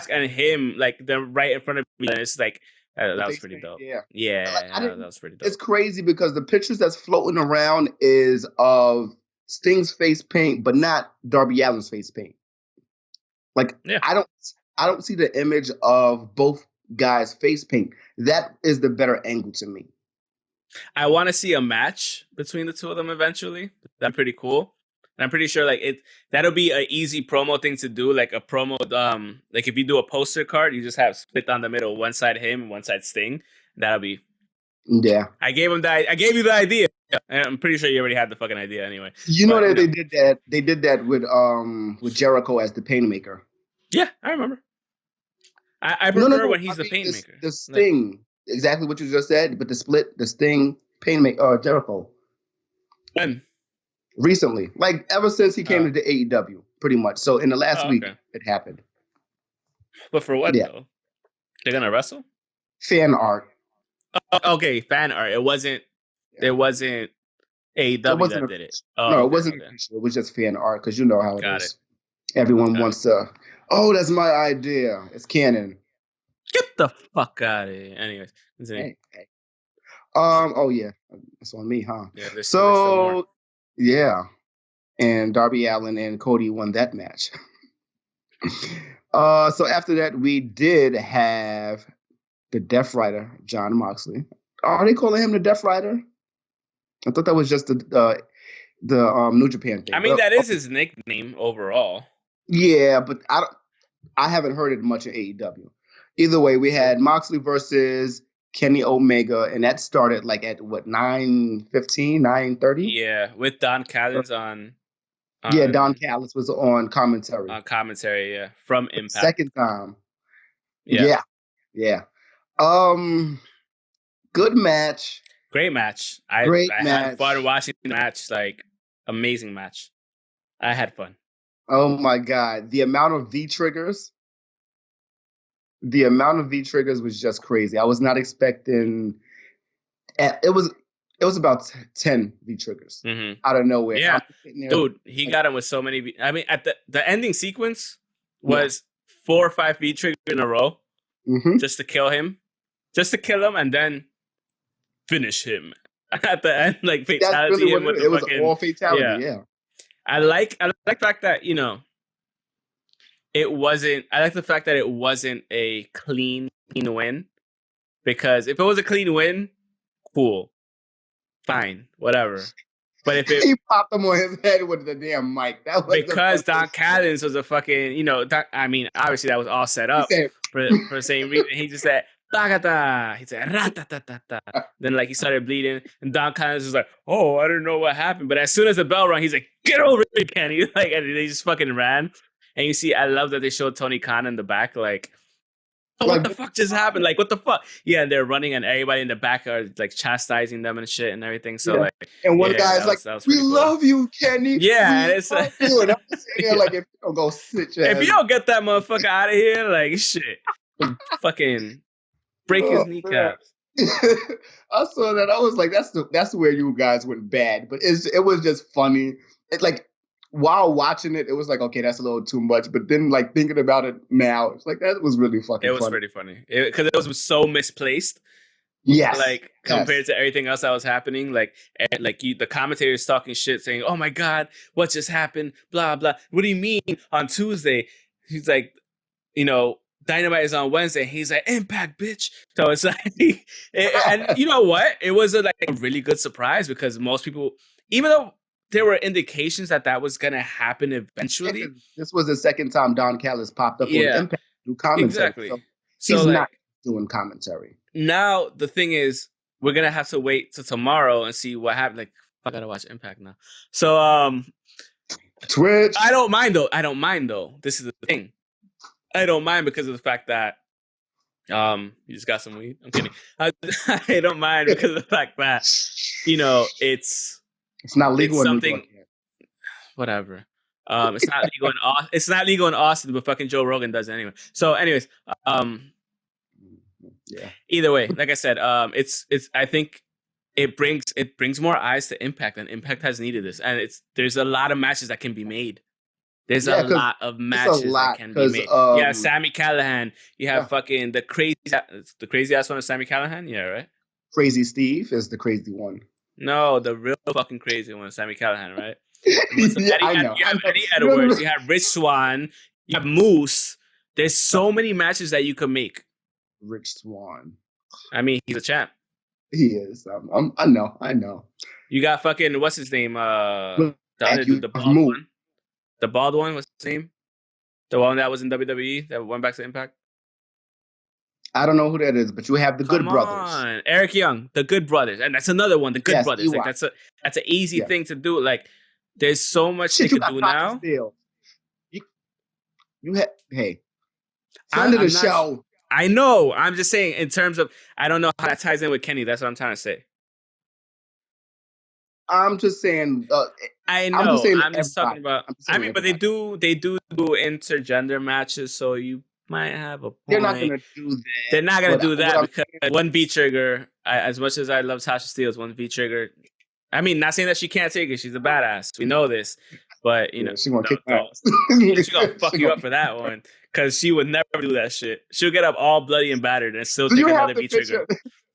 and him like they're right in front of me, and it's like that was pretty dope. Yeah, that was pretty dope. It's crazy because the pictures that's floating around is of Sting's face paint, but not Darby Allin's face paint. Like I don't see the image of both guys' face paint. That is the better angle to me. I want to see a match between the two of them eventually. That's pretty cool. And I'm pretty sure like that'll be an easy promo thing to do, like a promo. Like if you do a poster card, you just have split down the middle, one side him and one side Sting. That'll be. Yeah. I gave you the idea. And I'm pretty sure you already had the fucking idea anyway. You know that they did that. They did that with Jericho as the Painmaker. Yeah, I remember. I prefer when he's the Painmaker. The Sting. Exactly what you just said, but the Sting, Painmaker, Jericho. When? Recently. Like, ever since he came to the AEW, pretty much. So, in the last week, it happened. But for what, though? They're going to wrestle? Fan art. Okay, fan art. It wasn't AEW that did it. No, it wasn't official. It was just fan art, because you know how it is. Everyone wants to, that's my idea. It's canon. Get the fuck out of here. Anyways. Hey. Oh, yeah. That's on me, huh? Yeah, so, yeah. And Darby Allin and Cody won that match. So after that, we did have the Death Rider, Jon Moxley. Are they calling him the Death Rider? I thought that was just the New Japan thing. I mean, that is his nickname overall. Yeah, but I haven't heard it much in AEW. Either way, we had Moxley versus Kenny Omega, and that started like at what, 9:15, 9:30? Yeah, with Don Callis on. Yeah, Don Callis was on commentary. From Impact. Second time. Yeah. Good match. Great match. I had fun watching the match. Like, amazing match. I had fun. Oh my God, the amount of V triggers. The amount of V triggers was just crazy. I was not expecting. It was about 10 V triggers out of nowhere. Yeah, dude, he got him with so many. I mean, at the ending sequence was 4 or 5 V triggers in a row, just to kill him, and then finish him at the end, like fatality. That's really what it was. All fatality. Yeah. I like the fact that it wasn't. I like the fact that it wasn't a clean win, because if it was a clean win, cool, fine, whatever. But if he popped him on his head with the damn mic, that was because Don Callis was a fucking, I mean, obviously that was all set up for the same reason. He just said, "Tagata." He said, "Ratatatata." Then like he started bleeding, and Don Callis was like, "Oh, I don't know what happened." But as soon as the bell rang, he's like, "Get over it, Kenny!" Like, and they just fucking ran. And you see, I love that they showed Tony Khan in the back, like, oh, what the fuck just happened? Like, what the fuck? Yeah, and they're running, and everybody in the back are like chastising them and shit and everything. So like, and one guy's like, "We love you, Kenny." Yeah, and it's like, you. And I'm sitting there like, if you don't go sit your if you don't get that motherfucker out of here, like, shit, fucking break his kneecaps. I saw that. I was like, that's where you guys went bad. But it was just funny. It's like, while watching it, it was like, okay, that's a little too much. But then, like, thinking about it now, it's like, that was really fucking funny. It was pretty funny. Because it was so misplaced. Yes. Like, compared to everything else that was happening. Like, the commentators talking shit, saying, "Oh, my God, what just happened? Blah, blah. What do you mean on Tuesday?" He's like, Dynamite is on Wednesday. He's like, "Impact, bitch." So it's like, and you know what? It was a really good surprise because most people, even though there were indications that was going to happen eventually. This was the second time Don Callis popped up on Impact to do commentary. Exactly. So he's not doing commentary. Now, the thing is, we're going to have to wait till tomorrow and see what happens. Like, I got to watch Impact now. So, Twitch. I don't mind, though. This is the thing. I don't mind because of the fact that you just got some weed. I'm kidding. I don't mind because of the fact that, it's not legal in New York. Whatever. It's not legal in Austin. It's not legal in Austin, but fucking Joe Rogan does it anyway. So, anyways, yeah. Either way, like I said, it's. I think it brings more eyes to Impact, and Impact has needed this, and there's a lot of matches that can be made. There's a lot of matches that can be made. Yeah, Sami Callihan. You have fucking the crazy ass one of Sami Callihan. Yeah, right. Crazy Steve is the crazy one. No, the real fucking crazy one, Sami Callihan, right? I know. You have Eddie Edwards, you have Rich Swann, you have Moose. There's so many matches that you could make. Rich Swann. I mean, he's a champ. He is. I know. You got fucking, what's his name? The bald one. The bald one, what's his name? The one that was in WWE that went back to Impact? I don't know who that is, but you have the Good Brothers. Eric Young, the Good Brothers. And that's another one, the Good Brothers. Like, that's an easy thing to do. Like, there's so much they could do now. Hey, friend of the show. I know. I'm just saying in terms of, I don't know how that ties in with Kenny. That's what I'm trying to say. I'm just saying. I know. I'm just talking about. I mean, but they do intergender matches, so you might have a point. They're not going to do that. They're not going to do that because one V trigger. As much as I love Tasha Steelz, one V trigger. I mean, not saying that she can't take it. She's a badass. We know this, but she's gonna kick ass. She's gonna fuck you up for that one because she would never do that shit. She'll get up all bloody and battered and still take another V trigger.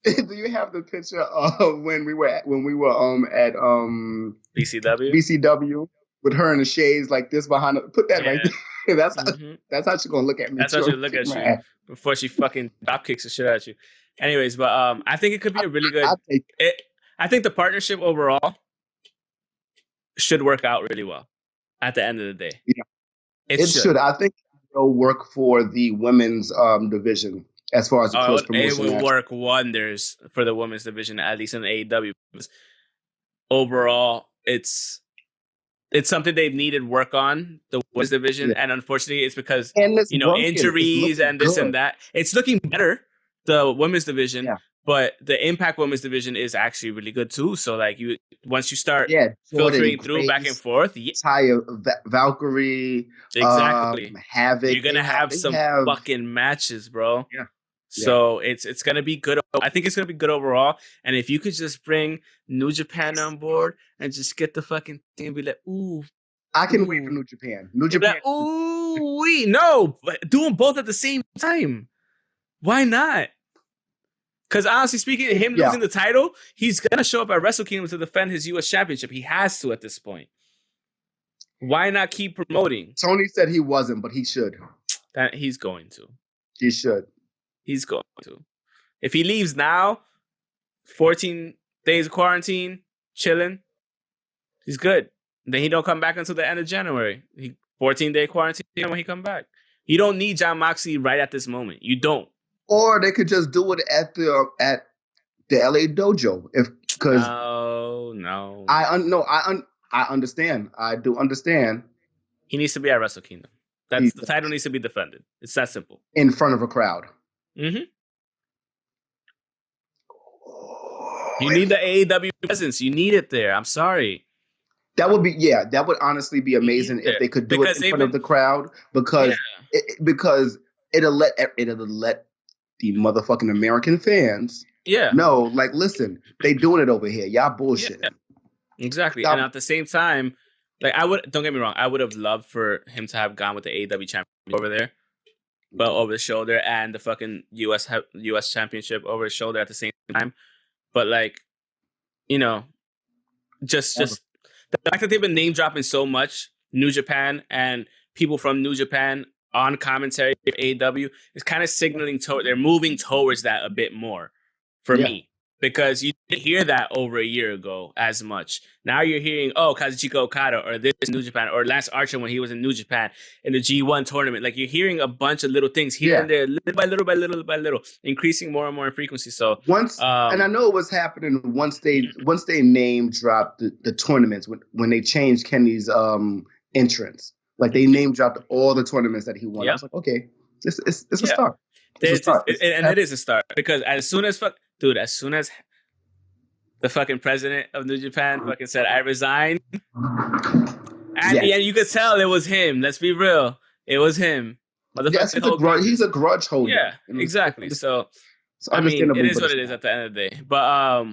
Do you have the picture of when we were at BCW with her in the shades like this behind her? Put that right there. That's how she's gonna look at me. That's how she'll look at you before she fucking drop kicks the shit at you. Anyways, but I think it could be a really good. I think the partnership overall should work out really well at the end of the day. Yeah, it should. I think it'll work for the women's division. As far as the close promotion, it will work wonders for the women's division, at least in AEW. Because overall, it's something they've needed work on, the women's division, and unfortunately, it's because injuries and this and that. It's looking better, the women's division, but the Impact women's division is actually really good too. So like once you start filtering through back and forth, Taya, Valkyrie, exactly, Havoc, you're gonna have some fucking matches, bro. Yeah. So it's gonna be good. I think it's gonna be good overall. And if you could just bring New Japan on board and just get the fucking thing and be like, ooh, I can wait for New Japan. New Japan. Like, ooh, no, but do them both at the same time. Why not? Because honestly speaking, him losing the title, he's gonna show up at Wrestle Kingdom to defend his U.S. Championship. He has to at this point. Why not keep promoting? Tony said he wasn't, but he should. That he's going to. He should. He's going to. If he leaves now, 14 days of quarantine, chilling, He's good. Then he don't come back until the end of January. 14-day quarantine when he come back. You don't need Jon Moxley right at this moment. You don't. Or they could just do it at the LA dojo. Because no. I understand. I do understand. He needs to be at Wrestle Kingdom. The title needs to be defended. It's that simple. In front of a crowd. Mm-hmm. You need the AEW presence. You need it there. I'm sorry. That would honestly be amazing if they could do it in front of the crowd because it'll let the motherfucking American fans know, like, listen, they doing it over here. Y'all bullshit. Yeah. Exactly. And at the same time, like, don't get me wrong, I would have loved for him to have gone with the AEW championship over there, but over the shoulder, and the fucking US championship over his shoulder at the same time. But, like, you know, just the fact that they've been name dropping so much New Japan and people from New Japan on commentary for AEW is kind of signaling they're moving towards that a bit more for me. Because you didn't hear that over a year ago as much. Now you're hearing, Kazuchika Okada or this New Japan or Lance Archer when he was in New Japan in the G1 tournament. Like, you're hearing a bunch of little things here and there, little by little, increasing more and more in frequency. So and I know it was happening once they name dropped the tournaments when they changed Kenny's entrance. Like, they name dropped all the tournaments that he won. I was like, okay, it's a start. It is a start because as soon as the fucking president of New Japan fucking said, I resign, and you could tell it was him. Let's be real. It was him. He's a grudge holder. Yeah, exactly. So I mean, it is what it is at the end of the day. But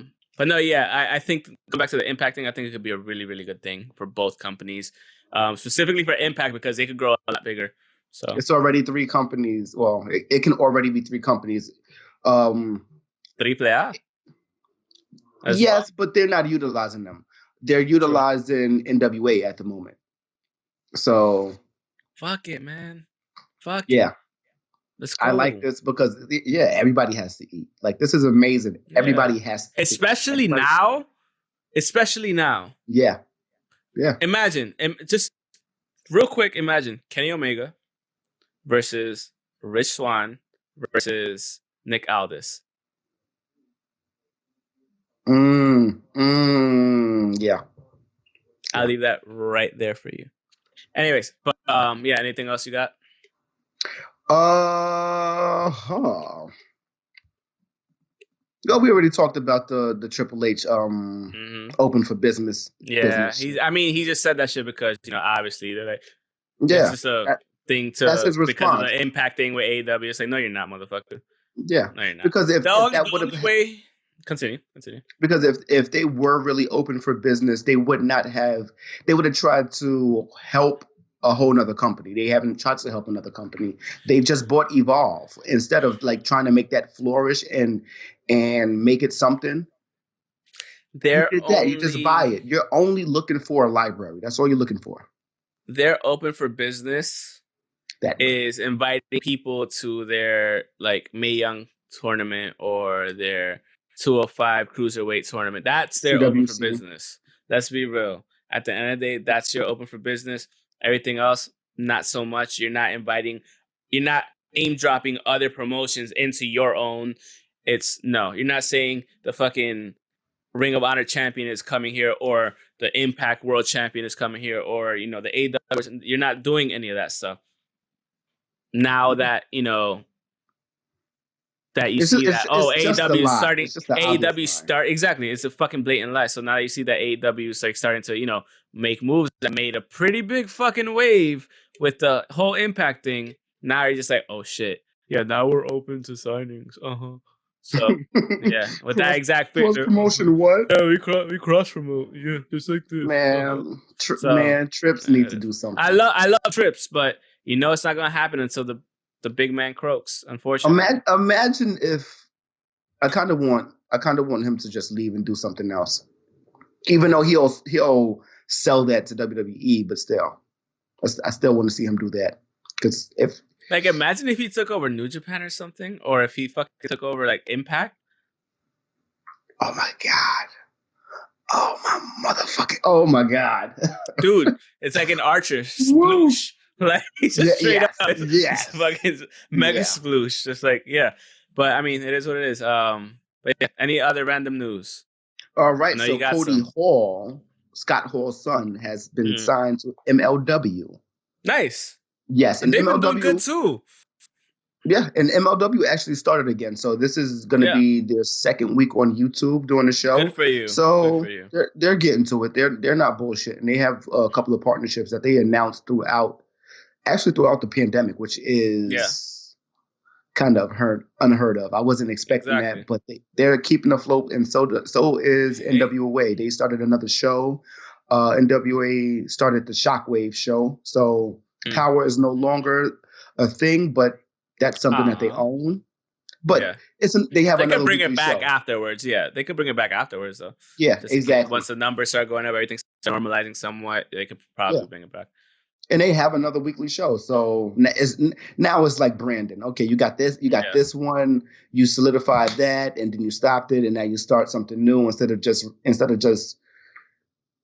no, I think, go back to the Impact thing, I think it could be a really, really good thing for both companies. Specifically for Impact because they could grow a lot bigger. So it's already 3 companies. Well, it can already be 3 companies. Triple A. Yes, but they're not utilizing them. They're utilizing NWA at the moment. So fuck it, man. Fuck yeah. It. Let's go. I like this because everybody has to eat. Like, this is amazing. Yeah. Everybody has to Especially now. Yeah. Yeah. Imagine, just real quick, imagine Kenny Omega versus Rich Swann versus Nick Aldis. Yeah. I'll leave that right there for you. Anyways, but anything else you got? No, we already talked about the Triple H open for business. Yeah, he just said that shit because, obviously they're like, it's just a thing to, that's his response. Because of the Impact thing with AEW. It's like, no, you're not, motherfucker. Yeah, no, you're not. Because if that would have way. Continue. Because if they were really open for business, they would have tried to help a whole nother company. They haven't tried to help another company. They just bought Evolve instead of, like, trying to make that flourish and make it something. You just buy it. You're only looking for a library. That's all you're looking for. They're open for business. That is inviting people to their, like, Mae Young tournament or their 205 cruiserweight tournament. That's their open for business. Let's be real. At the end of the day, that's your open for business. Everything else, not so much. You're not name dropping other promotions into your own. You're not saying the fucking Ring of Honor champion is coming here or the Impact World champion is coming here or, the AEW. You're not doing any of that stuff. Now that, that you see that AEW is starting. AEW start exactly. It's a fucking blatant lie. So now you see that AEW is, like, starting to make moves that made a pretty big fucking wave with the whole Impact thing. Now you're just like, oh shit, yeah. Now we're open to signings. So yeah, with that exact cross promotion. What? Yeah, we cross promote. Yeah, just like this. Man, Trips need to do something. I love Trips, but it's not gonna happen until the big man croaks, unfortunately. Imagine if I kind of want him to just leave and do something else, even though he'll sell that to WWE. But still, I still want to see him do that because imagine if he took over New Japan or something, or if he fucking took over, like, Impact. Oh my god! Oh my motherfucking! Oh my god, dude! It's like an Archer sploosh. Like he's just straight up. It's fucking mega sploosh. Just like but I mean, it is what it is. But yeah, any other random news? All right, so Cody Hall, Scott Hall's son, has been signed to MLW. Nice. Yes, and they've been doing good too. Yeah, and MLW actually started again, so this is going to be their second week on YouTube doing the show. Good for you. So they're getting to it. They're not bullshit, and they have a couple of partnerships that they announced throughout the pandemic, which is kind of unheard of. I wasn't expecting that, but they're keeping afloat, and so is NWA. They started another show. NWA started the Shockwave show, so Power is no longer a thing, but that's something that they own. But they have another. They could bring it back afterwards. Yeah, they could bring it back afterwards, though. Yeah, exactly. Once the numbers start going up, everything's normalizing somewhat. They could probably bring it back. And they have another weekly show. So now it's like Brandon. Okay, you got this. You got this one. You solidified that, and then you stopped it, and now you start something new instead of just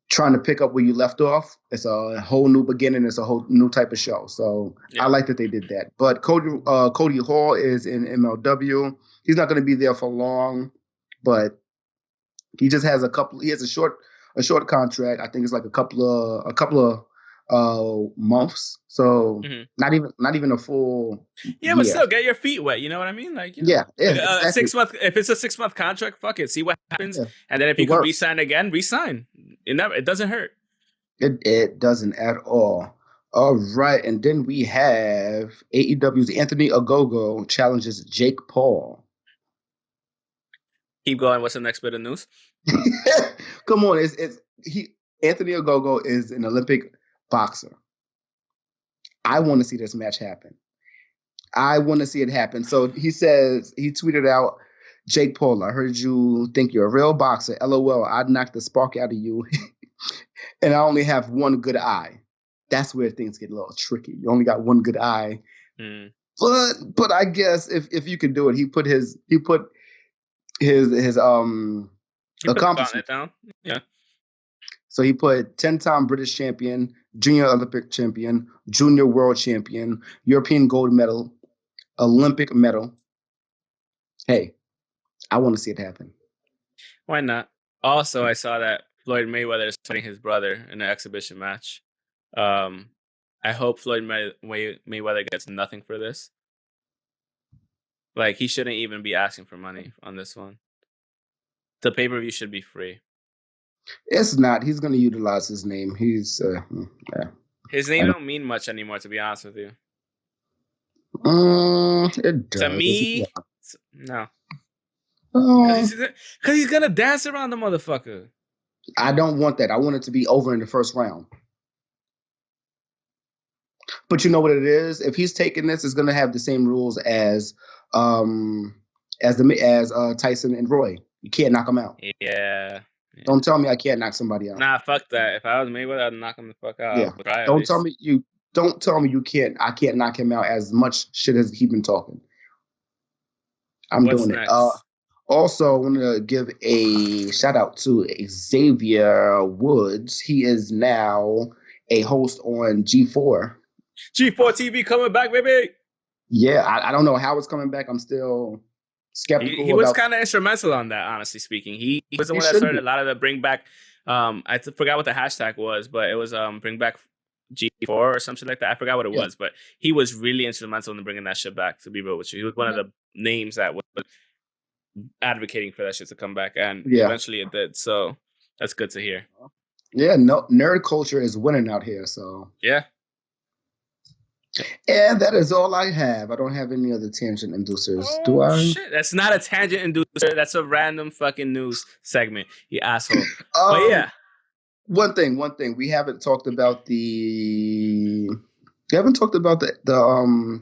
trying to pick up where you left off. It's a whole new beginning. It's a whole new type of show. So I like that they did that. But Cody Hall is in MLW. He's not going to be there for long, but he just has he has a short contract. I think it's like a couple of months. So not even a full year. But still get your feet wet. You know what I mean? Like, exactly. 6 month. If it's a 6 month contract, fuck it. See what happens. Yeah. And then if you can re-sign again, re-sign. It doesn't hurt. It doesn't at all. All right. And then we have AEW's Anthony Ogogo challenges Jake Paul. Keep going. What's the next bit of news? Come on. Anthony Ogogo is an Olympic boxer. I want to see this match happen. I want to see it happen. So he tweeted out, Jake Paul, I heard you think you're a real boxer. LOL, I'd knock the spark out of you. And I only have one good eye. That's where things get a little tricky. You only got one good eye. But I guess if you can do it, he put his accomplishment down. Yeah. So he put 10-time British champion, junior Olympic champion, junior world champion, European gold medal, Olympic medal. Hey, I want to see it happen. Why not? Also, I saw that Floyd Mayweather is fighting his brother in an exhibition match. I hope Floyd Mayweather gets nothing for this. Like, he shouldn't even be asking for money on this one. The pay-per-view should be free. It's not. He's going to utilize his name. His name don't mean much anymore, to be honest with you. It does. To me, no. Because he's going to dance around the motherfucker. I don't want that. I want it to be over in the first round. But you know what it is? If he's taking this, it's going to have the same rules as Tyson and Roy. You can't knock him out. Yeah. Don't tell me I can't knock somebody out. Nah, fuck that. If I was Mayweather, I'd knock him the fuck out. Yeah. Don't tell me you can't. I can't knock him out as much shit as he been talking. What's doing next? It. Also, I want to give a shout out to Xavier Woods. He is now a host on G4. G4 TV coming back, baby. Yeah, I don't know how it's coming back. I'm still skeptical. He was kind of instrumental on that, honestly speaking. He was the one that started a lot of the bring back. I forgot what the hashtag was, but it was bring back G4 or something like that. I forgot what it was, but he was really instrumental in bringing that shit back, to be real with you. He was one of the names that was advocating for that shit to come back, and eventually it did. So that's good to hear. Yeah, no, nerd culture is winning out here. So yeah. And that is all I have. I don't have any other tangent inducers. Do I? Shit. That's not a tangent inducer. That's a random fucking news segment, you asshole. But yeah. One thing. We haven't talked about the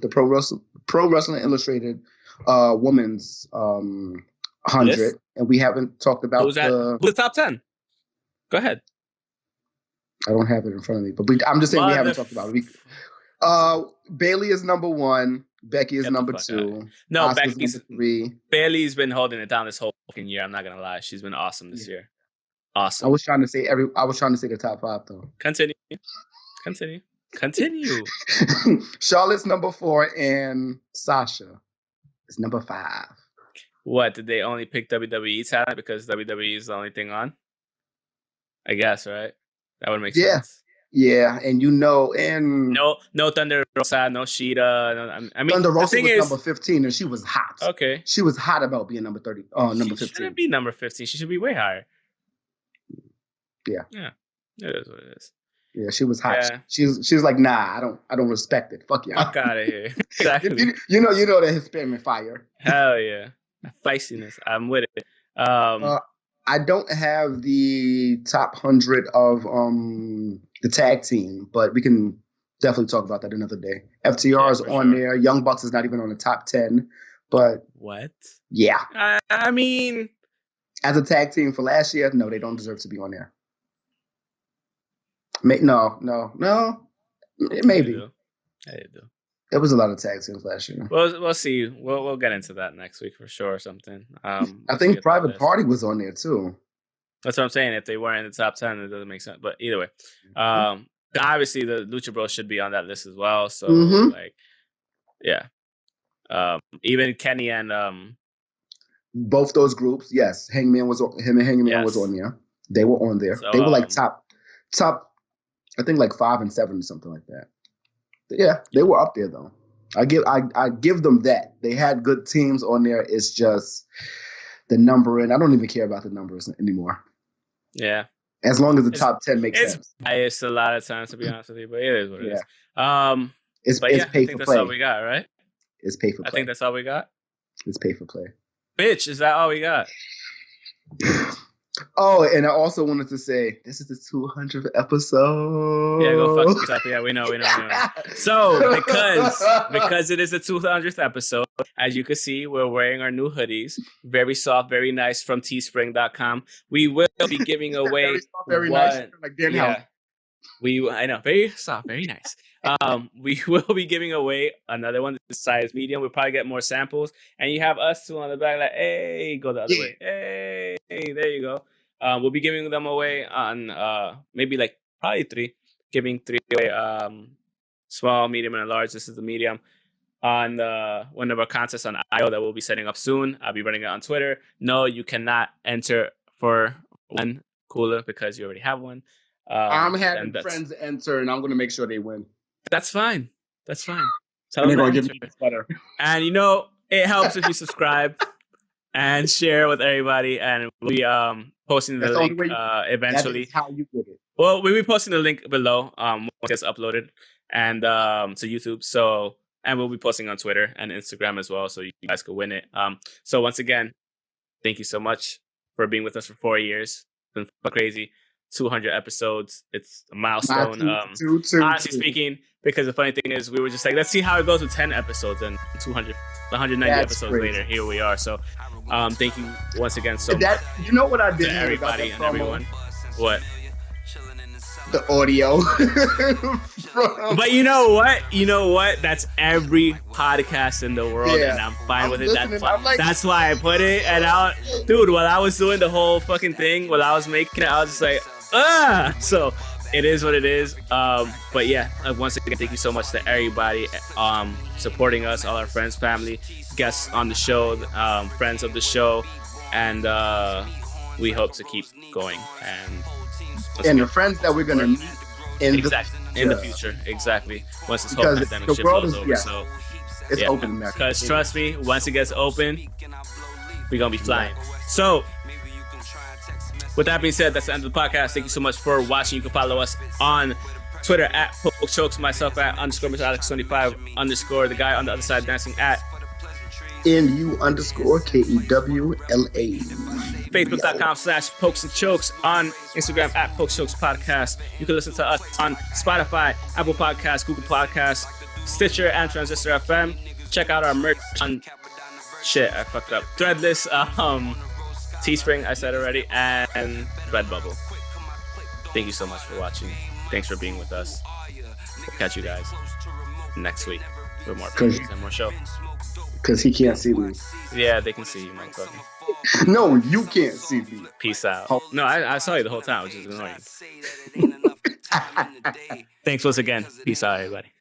Pro Wrestling Illustrated Women's 100, and we haven't talked about the top 10. Go ahead. I don't have it in front of me, but I'm just saying we haven't talked about it. Bailey is number 1. Becky is number 2. No, Asuka's Becky's number 3. Bailey's been holding it down this whole fucking year. I'm not gonna lie, she's been awesome this year. Awesome. I was trying to say the top 5 though. Continue. Charlotte's number 4 and Sasha is number 5. What, did they only pick WWE talent because WWE is the only thing on? I guess, right? That would make sense. Yeah, and no Thunder Rosa, no Sheeta. I mean, Thunder Rosa was number 15, and she was hot. Okay, she was hot about being number 30. Number 15. She shouldn't be number 15. She should be way higher. Yeah. It is what it is. Yeah, she was hot. Yeah. She was like, nah, I don't respect it. Fuck y'all. Fuck out of here. Exactly. you know the Hispanic fire. Hell yeah, feistiness. I'm with it. I don't have the top 100 of the tag team, but we can definitely talk about that another day. FTR is on there. Young Bucks is not even on the top 10. But what? Yeah. I mean, as a tag team for last year, no, they don't deserve to be on there. No. Maybe. They do. There was a lot of tag teams last year. We'll see. We'll get into that next week for sure or something. I think Private Party was on there too. That's what I'm saying. If they weren't in the top 10, it doesn't make sense. But either way, obviously the Lucha Bros should be on that list as well. So even Kenny and both those groups, yes. Hangman was on there. They were on there. So, they were like top. I think like 5 and 7 or something like that. Yeah, they were up there though. I give them that. They had good teams on there. It's just the numbering. I don't even care about the numbers anymore. Yeah. As long as the top 10 makes sense. It's a lot of times, to be honest with you, but it is what it is. It's pay for play. That's all we got, right? It's pay for play. I think that's all we got. It's pay for play. Bitch, is that all we got? Oh, and I also wanted to say, this is the 200th episode. Yeah, go fuck yourself. Yeah, we know. So, because it is the 200th episode, as you can see, we're wearing our new hoodies. Very soft, very nice from teespring.com. We will be giving away very nice. Like Dan House. I know, very soft, very nice. We will be giving away another one, this size medium. We'll probably get more samples, and you have us two on the back, like, hey, go the other way. Hey, there you go. We'll be giving them away on maybe like probably 3, giving 3 away. Small, medium, and large. This is the medium. On one of our contests on IO that we'll be setting up soon. I'll be running it on Twitter. No, you cannot enter for one cooler because you already have one. I'm having friends enter, and I'm going to make sure they win. That's fine. Tell them they're going to give me a sweater. And it helps if you subscribe and share with everybody. And we'll be posting the link eventually. That's how you get it. Well, we'll be posting the link below once it gets uploaded and to YouTube. So, and we'll be posting on Twitter and Instagram as well, so you guys can win it. So once again, thank you so much for being with us for 4 years. It's been crazy. 200 episodes. It's a milestone. Honestly speaking, because the funny thing is, we were just like, let's see how it goes with 10 episodes, and 190 episodes later, here we are. So, thank you once again so much. You know what I did? To everybody and everyone. What? The audio. But you know what? That's every podcast in the world, and I'm fine with it. That's why I put it. And while I was doing the whole fucking thing, while I was making it, I was just like, so it is what it is. But yeah, once again, thank you so much to everybody supporting us, all our friends, family, guests on the show, friends of the show, and we hope to keep going. And the friends that we're gonna meet in the future, exactly. Once this whole pandemic shit blows over, so it's open. Because trust me, once it gets open, we're gonna be flying. So, with that being said, that's the end of the podcast. Thank you so much for watching. You can follow us on Twitter at @PokeChokes, myself at _MrAlex25 the guy on the other side dancing at NU_KEWLA. Facebook.com/Pokes and Chokes, on Instagram at Pokechokes Podcast. You can listen to us on Spotify, Apple Podcasts, Google Podcasts, Stitcher, and Transistor FM. Check out our merch on I fucked up. Threadless, Teespring, I said already, and Redbubble. Thank you so much for watching. Thanks for being with us. We'll catch you guys next week with more videos and more show. Because he can't see me. Yeah, they can see you, motherfucker. No, you can't see me. Peace out. No, I saw you the whole time, which is annoying. Thanks once again. Peace out, everybody.